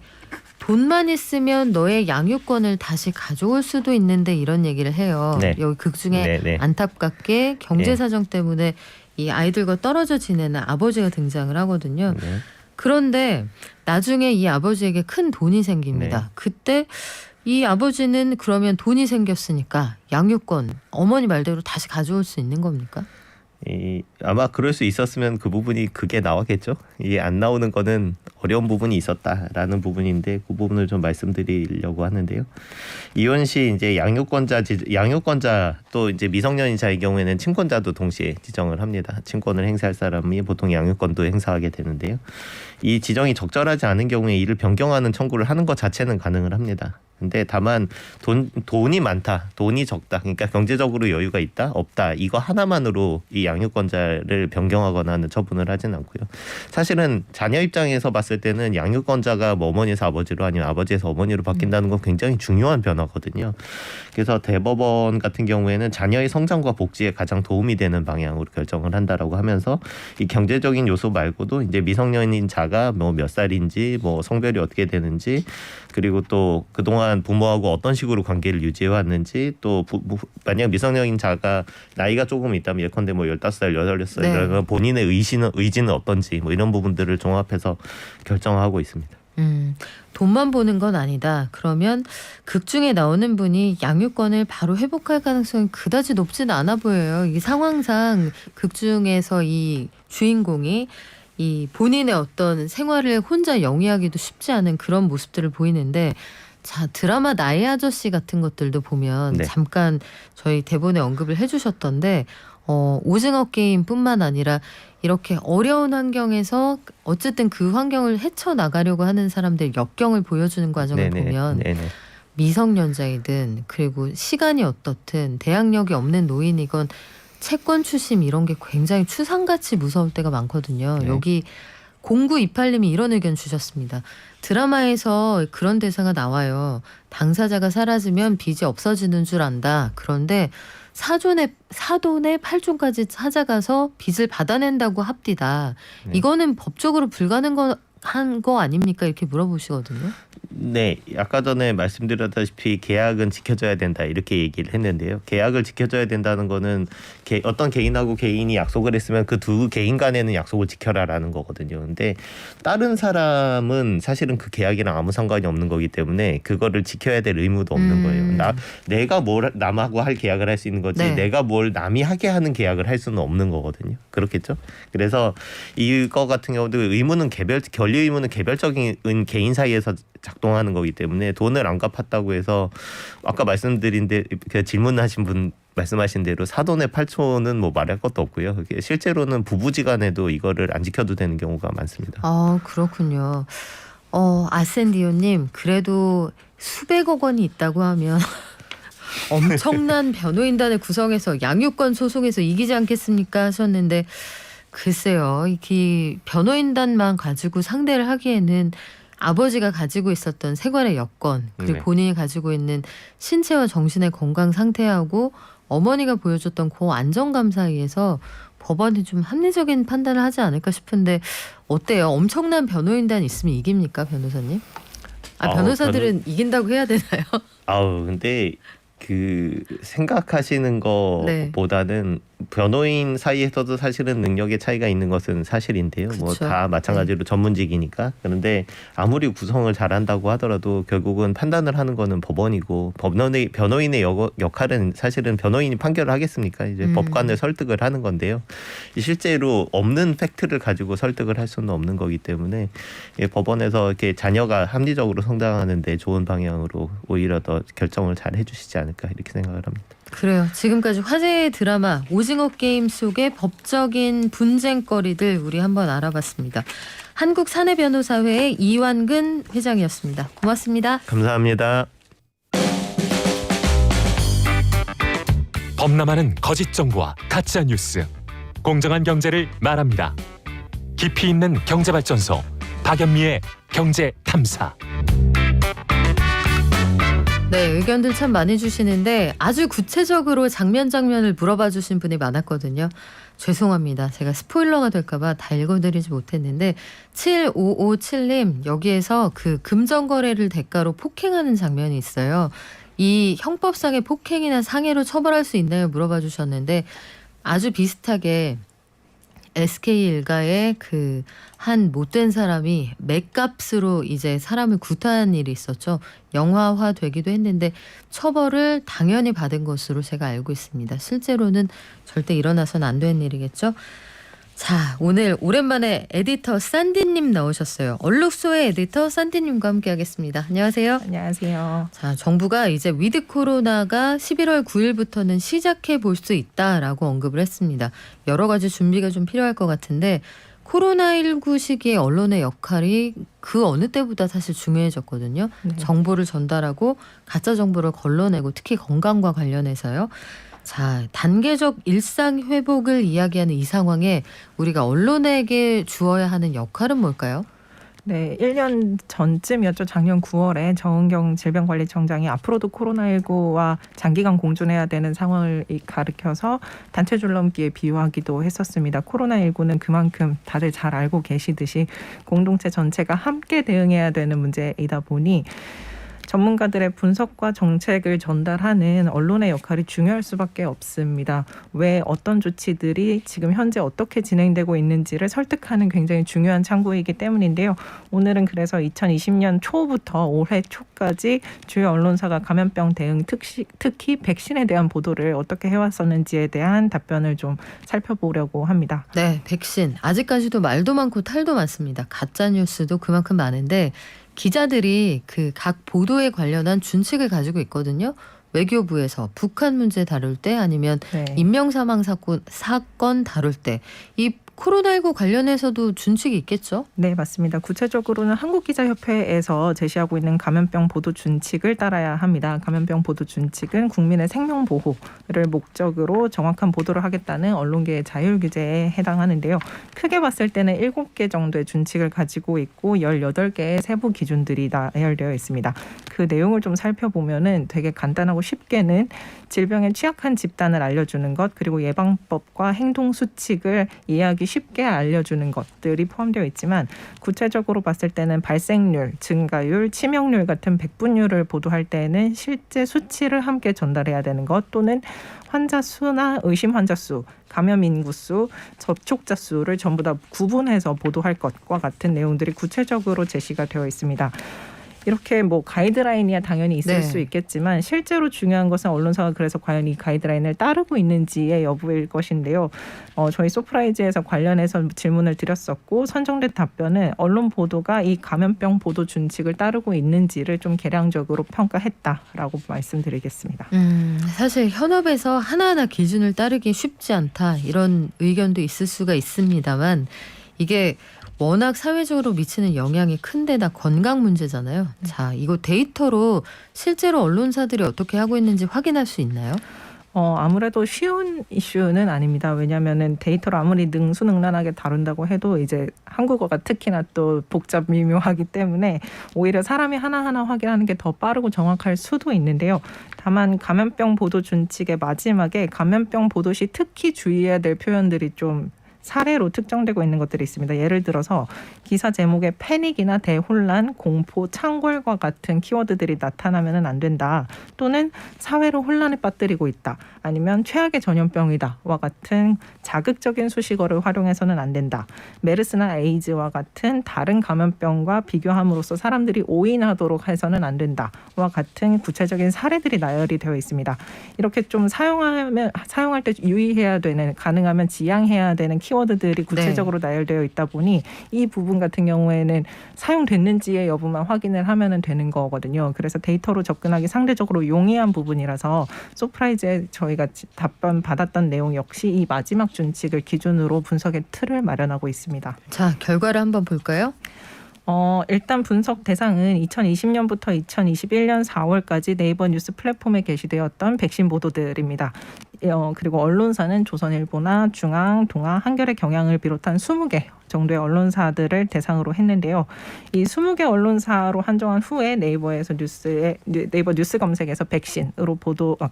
돈만 있으면 너의 양육권을 다시 가져올 수도 있는데 이런 얘기를 해요. 여기 극 중에 안타깝게 경제 사정 때문에 이 아이들과 떨어져 지내는 아버지가 등장을 하거든요. 그런데 나중에 이 아버지에게 큰 돈이 생깁니다. 그때 이 아버지는 그러면 돈이 생겼으니까 양육권 어머니 말대로 다시 가져올 수 있는 겁니까? 아마 그럴 수 있었으면 그 부분이 그게 나왔겠죠. 이게 안 나오는 거는 어려운 부분이 있었다라는 부분인데 그 부분을 좀 말씀드리려고 하는데요. 이혼 시 이제 양육권자 또 이제 미성년자의 경우에는 친권자도 동시에 지정을 합니다. 친권을 행사할 사람이 보통 양육권도 행사하게 되는데요. 이 지정이 적절하지 않은 경우에 이를 변경하는 청구를 하는 것 자체는 가능을 합니다. 근데 다만 돈이 많다, 돈이 적다, 그러니까 경제적으로 여유가 있다, 없다 이거 하나만으로 이 양육권자를 변경하거나 하는 처분을 하진 않고요. 사실은 자녀 입장에서 봤을 때는 양육권자가 뭐 어머니에서 아버지로 아니면 아버지에서 어머니로 바뀐다는 건 굉장히 중요한 변화거든요. 그래서 대법원 같은 경우에는 자녀의 성장과 복지에 가장 도움이 되는 방향으로 결정을 한다라고 하면서 이 경제적인 요소 말고도 이제 미성년인 자가 뭐 몇 살인지 뭐 성별이 어떻게 되는지 그리고 또 그동안 부모하고 어떤 식으로 관계를 유지해왔는지 또 만약 미성년인 자가 나이가 조금 있다면 예컨대 뭐 15살, 18살 본인의 의지는 어떤지 뭐 이런 부분들을 종합해서 결정하고 있습니다. 돈만 보는 건 아니다. 그러면 극 중에 나오는 분이 양육권을 바로 회복할 가능성이 그다지 높지는 않아 보여요. 이 상황상 극 중에서 이 주인공이 이 본인의 어떤 생활을 혼자 영위하기도 쉽지 않은 그런 모습들을 보이는데 자 드라마 나의 아저씨 같은 것들도 보면 잠깐 저희 대본에 언급을 해주셨던데 오징어 게임뿐만 아니라 이렇게 어려운 환경에서 어쨌든 그 환경을 헤쳐나가려고 하는 사람들 역경을 보여주는 과정을 보면 미성년자이든 그리고 시간이 어떻든 대항력이 없는 노인이건 채권 추심 이런 게 굉장히 추상같이 무서울 때가 많거든요. 여기 0928님이 이런 의견 주셨습니다. 드라마에서 그런 대사가 나와요. 당사자가 사라지면 빚이 없어지는 줄 안다. 그런데 사돈의 8종까지 찾아가서 빚을 받아낸다고 합디다. 이거는 법적으로 불가능한 거 아닙니까? 이렇게 물어보시거든요. 네, 아까 전에 말씀드렸다시피 계약은 지켜져야 된다 이렇게 얘기를 했는데요. 계약을 지켜져야 된다는 거는 어떤 개인하고 개인이 약속을 했으면 그 두 개인 간에는 약속을 지켜라라는 거거든요. 근데 다른 사람은 사실은 그 계약이랑 아무 상관이 없는 거기 때문에 그거를 지켜야 될 의무도 없는 거예요. 내가 뭘 남하고 할 계약을 할 수 있는 거지 내가 뭘 남이 하게 하는 계약을 할 수는 없는 거거든요. 그렇겠죠? 그래서 이거 같은 경우도 권리 의무는 개별적인 개인 사이에서 작동하는 거기 때문에 돈을 안 갚았다고 해서 아까 말씀드린 그 질문하신 분 말씀하신 대로 사돈의 8초는 뭐 말할 것도 없고요. 그게 실제로는 부부지간에도 이거를 안 지켜도 되는 경우가 많습니다. 아, 그렇군요. 아센디오님, 그래도 수백억 원이 있다고 하면 엄청난 변호인단을 구성해서 양육권 소송에서 이기지 않겠습니까 하셨는데, 글쎄요, 이 변호인단만 가지고 상대를 하기에는 아버지가 가지고 있었던 세관의 여건, 그리고 네. 본인이 가지고 있는 신체와 정신의 건강 상태하고 어머니가 보여줬던 그 안정감 사이에서 법원이 좀 합리적인 판단을 하지 않을까 싶은데, 어때요? 엄청난 변호인단 있으면 이깁니까, 변호사님? 변호사들은 이긴다고 해야 되나요? 근데 그 생각하시는 것보다는 변호인 사이에서도 사실은 능력의 차이가 있는 것은 사실인데요. 뭐 다 마찬가지로 전문직이니까. 그런데 아무리 구성을 잘한다고 하더라도 결국은 판단을 하는 거는 법원이고, 변호인의 역할은 사실은 변호인이 판결을 하겠습니까? 이제 법관을 설득을 하는 건데요. 실제로 없는 팩트를 가지고 설득을 할 수는 없는 거기 때문에 법원에서 이렇게 자녀가 합리적으로 성장하는데 좋은 방향으로 오히려 더 결정을 잘 해주시지 않을까 이렇게 생각을 합니다. 그래요. 지금까지 화제의 드라마 오징어 게임 속의 법적인 분쟁거리들 우리 한번 알아봤습니다. 한국사내변호사회의 이완근 회장이었습니다. 고맙습니다. 감사합니다. 범람하는 거짓 정보와 가짜 뉴스, 공정한 경제를 말합니다. 깊이 있는 경제발전소 박연미의 경제탐사. 네, 의견들 참 많이 주시는데 아주 구체적으로 장면을 물어봐 주신 분이 많았거든요. 죄송합니다. 제가 스포일러가 될까 봐 다 읽어드리지 못했는데 7557님, 여기에서 그 금전거래를 대가로 폭행하는 장면이 있어요. 이 형법상의 폭행이나 상해로 처벌할 수 있나요? 물어봐 주셨는데, 아주 비슷하게 SK 일가의 그 한 못된 사람이 맥값으로 이제 사람을 구타한 일이 있었죠. 영화화 되기도 했는데 처벌을 당연히 받은 것으로 제가 알고 있습니다. 실제로는 절대 일어나서는 안 되는 일이겠죠. 자, 오늘 오랜만에 에디터 산디님 나오셨어요. 얼룩소의 에디터 산디님과 함께하겠습니다. 안녕하세요. 안녕하세요. 자, 정부가 이제 위드 코로나가 11월 9일부터는 시작해 볼 수 있다라고 언급을 했습니다. 여러 가지 준비가 좀 필요할 것 같은데, 코로나19 시기에 언론의 역할이 그 어느 때보다 사실 중요해졌거든요. 네. 정보를 전달하고 가짜 정보를 걸러내고, 특히 건강과 관련해서요. 자, 단계적 일상 회복을 이야기하는 이 상황에 우리가 언론에게 주어야 하는 역할은 뭘까요? 네, 1년 전쯤이었죠. 작년 9월에 정은경 질병관리청장이 앞으로도 코로나19와 장기간 공존해야 되는 상황을 가리켜서 단체 줄넘기에 비유하기도 했었습니다. 코로나19는 그만큼 다들 잘 알고 계시듯이 공동체 전체가 함께 대응해야 되는 문제이다 보니 전문가들의 분석과 정책을 전달하는 언론의 역할이 중요할 수밖에 없습니다. 왜 어떤 조치들이 지금 현재 어떻게 진행되고 있는지를 설득하는 굉장히 중요한 창구이기 때문인데요. 오늘은 그래서 2020년 초부터 올해 초까지 주요 언론사가 감염병 대응, 특히 백신에 대한 보도를 어떻게 해왔었는지에 대한 답변을 좀 살펴보려고 합니다. 네, 백신. 아직까지도 말도 많고 탈도 많습니다. 가짜 뉴스도 그만큼 많은데, 기자들이 그 각 보도에 관련한 준칙을 가지고 있거든요. 외교부에서 북한 문제 다룰 때, 아니면 인명사망 사건 다룰 때, 이 코로나19 관련해서도 준칙이 있겠죠? 네, 맞습니다. 구체적으로는 한국기자협회에서 제시하고 있는 감염병 보도 준칙을 따라야 합니다. 감염병 보도 준칙은 국민의 생명 보호를 목적으로 정확한 보도를 하겠다는 언론계의 자율 규제에 해당하는데요. 크게 봤을 때는 7개 정도의 준칙을 가지고 있고 18개의 세부 기준들이 나열되어 있습니다. 그 내용을 좀 살펴보면은 되게 간단하고 쉽게는 질병에 취약한 집단을 알려주는 것, 그리고 예방법과 행동 수칙을 이해하기 쉽게 알려주는 것들이 포함되어 있지만, 구체적으로 봤을 때는 발생률, 증가율, 치명률 같은 백분율을 보도할 때는 실제 수치를 함께 전달해야 되는 것, 또는 환자 수나 의심 환자 수, 감염 인구 수, 접촉자 수를 전부 다 구분해서 보도할 것과 같은 내용들이 구체적으로 제시가 되어 있습니다. 이렇게 뭐 가이드라인이야 당연히 있을 네. 수 있겠지만 실제로 중요한 것은 언론사가 그래서 과연 이 가이드라인을 따르고 있는지의 여부일 것인데요. 저희 소프라이즈에서 관련해서 질문을 드렸었고 선정된 답변은 언론 보도가 이 감염병 보도 준칙을 따르고 있는지를 좀 개량적으로 평가했다라고 말씀드리겠습니다. 사실 현업에서 하나하나 기준을 따르기 쉽지 않다 이런 의견도 있을 수가 있습니다만 이게 워낙 사회적으로 미치는 영향이 큰데다 건강 문제잖아요. 자, 이거 데이터로 실제로 언론사들이 어떻게 하고 있는지 확인할 수 있나요? 아무래도 쉬운 이슈는 아닙니다. 왜냐하면은 데이터를 아무리 능수능란하게 다룬다고 해도 이제 한국어가 특히나 또 복잡 미묘하기 때문에 오히려 사람이 하나하나 확인하는 게 더 빠르고 정확할 수도 있는데요. 다만 감염병 보도 준칙의 마지막에 감염병 보도 시 특히 주의해야 될 표현들이 좀 사례로 특정되고 있는 것들이 있습니다. 예를 들어서 기사 제목에 패닉이나 대혼란, 공포, 창궐과 같은 키워드들이 나타나면 안 된다. 또는 사회를 혼란에 빠뜨리고 있다. 아니면 최악의 전염병이다와 같은 자극적인 수식어를 활용해서는 안 된다. 메르스나 에이즈와 같은 다른 감염병과 비교함으로써 사람들이 오인하도록 해서는 안 된다와 같은 구체적인 사례들이 나열이 되어 있습니다. 이렇게 좀 사용할 때 유의해야 되는, 가능하면 지양해야 되는 키워드들이 구체적으로 나열되어 있다 보니 이 부분 같은 경우에는 사용됐는지의 여부만 확인을 하면 되는 거거든요. 그래서 데이터로 접근하기 상대적으로 용이한 부분이라서 소프라이즈에 저희가 답변 받았던 내용 역시 이 마지막 준칙을 기준으로 분석의 틀을 마련하고 있습니다. 자, 결과를 한번 볼까요? 일단 분석 대상은 2020년부터 2021년 4월까지 네이버 뉴스 플랫폼에 게시되었던 백신 보도들입니다. 그리고 언론사는 조선일보나 중앙, 동아, 한겨레, 경향을 비롯한 20개 정도의 언론사들을 대상으로 했는데요. 이 20개 언론사로 한정한 후에 네이버 뉴스 검색에서 백신으로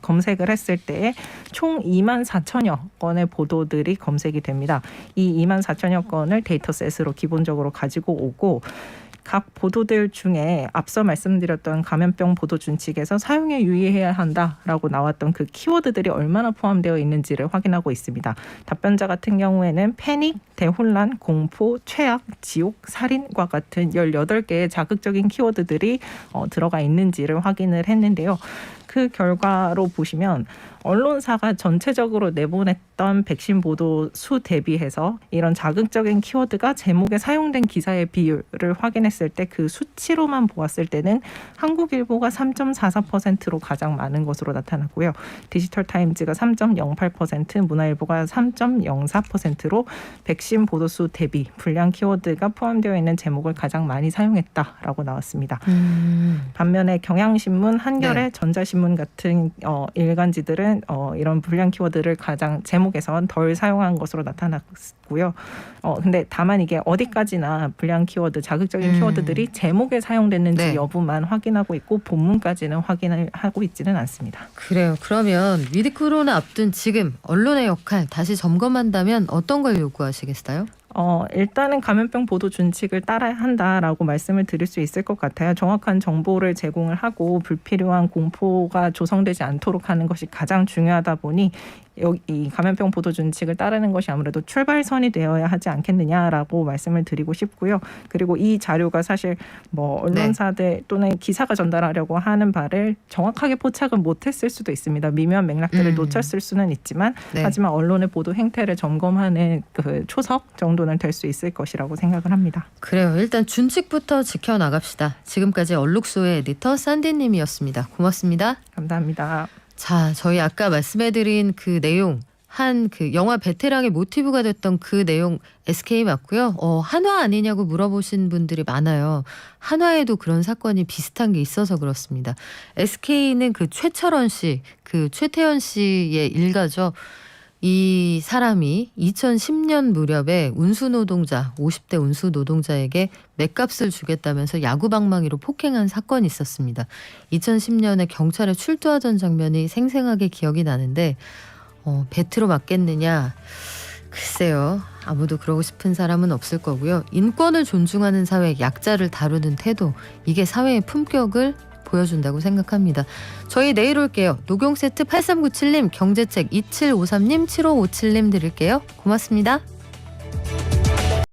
검색을 했을 때 총 2만 4천여 건의 보도들이 검색이 됩니다. 이 2만 4천여 건을 데이터셋으로 기본적으로 가지고 오고 각 보도들 중에 앞서 말씀드렸던 감염병 보도 준칙에서 사용에 유의해야 한다라고 나왔던 그 키워드들이 얼마나 포함되어 있는지를 확인하고 있습니다. 답변자 같은 경우에는 패닉, 대혼란, 공포, 최악, 지옥, 살인과 같은 18개의 자극적인 키워드들이 들어가 있는지를 확인을 했는데요. 그 결과로 보시면 언론사가 전체적으로 내보냈던 백신 보도 수 대비해서 이런 자극적인 키워드가 제목에 사용된 기사의 비율을 확인했을 때 그 수치로만 보았을 때는 한국일보가 3.44%로 가장 많은 것으로 나타났고요. 디지털타임즈가 3.08%, 문화일보가 3.04%로 백신 보도 수 대비 불량 키워드가 포함되어 있는 제목을 가장 많이 사용했다라고 나왔습니다. 반면에 경향신문, 한겨레, 전자신문 같은 일간지들은 이런 불량 키워드를 가장 제목에선 덜 사용한 것으로 나타났고요. 근데 다만 이게 어디까지나 불량 키워드, 자극적인 키워드들이 제목에 사용됐는지 여부만 확인하고 있고 본문까지는 확인을 하고 있지는 않습니다. 그래요. 그러면 위드 코로나 앞둔 지금 언론의 역할 다시 점검한다면 어떤 걸 요구하시겠어요? 일단은 감염병 보도 준칙을 따라야 한다라고 말씀을 드릴 수 있을 것 같아요. 정확한 정보를 제공을 하고 불필요한 공포가 조성되지 않도록 하는 것이 가장 중요하다 보니 이 감염병 보도 준칙을 따르는 것이 아무래도 출발선이 되어야 하지 않겠느냐라고 말씀을 드리고 싶고요. 그리고 이 자료가 사실 뭐 언론사들 또는 기사가 전달하려고 하는 바를 정확하게 포착은 못했을 수도 있습니다. 미묘한 맥락들을 놓쳤을 수는 있지만 하지만 언론의 보도 행태를 점검하는 그 초석 정도는 될 수 있을 것이라고 생각을 합니다. 그래요. 일단 준칙부터 지켜나갑시다. 지금까지 얼룩소의 에디터 산디님이었습니다. 고맙습니다. 감사합니다. 자, 저희 아까 말씀해드린 그 내용, 한 그 영화 베테랑의 모티브가 됐던 그 내용 SK 맞고요. 한화 아니냐고 물어보신 분들이 많아요. 한화에도 그런 사건이 비슷한 게 있어서 그렇습니다. SK는 그 최철원 씨, 그 최태원 씨의 일가죠. 이 사람이 2010년 무렵에 운수노동자, 50대 운수노동자에게 맷값을 주겠다면서 야구방망이로 폭행한 사건이 있었습니다. 2010년에 경찰에 출두하던 장면이 생생하게 기억이 나는데 배트로 맞겠느냐? 글쎄요. 아무도 그러고 싶은 사람은 없을 거고요. 인권을 존중하는 사회, 약자를 다루는 태도, 이게 사회의 품격을 보여준다고 생각합니다. 저희 내일 올게요. 녹용 세트 8397님, 경제책 2753님, 7557님 드릴게요. 고맙습니다.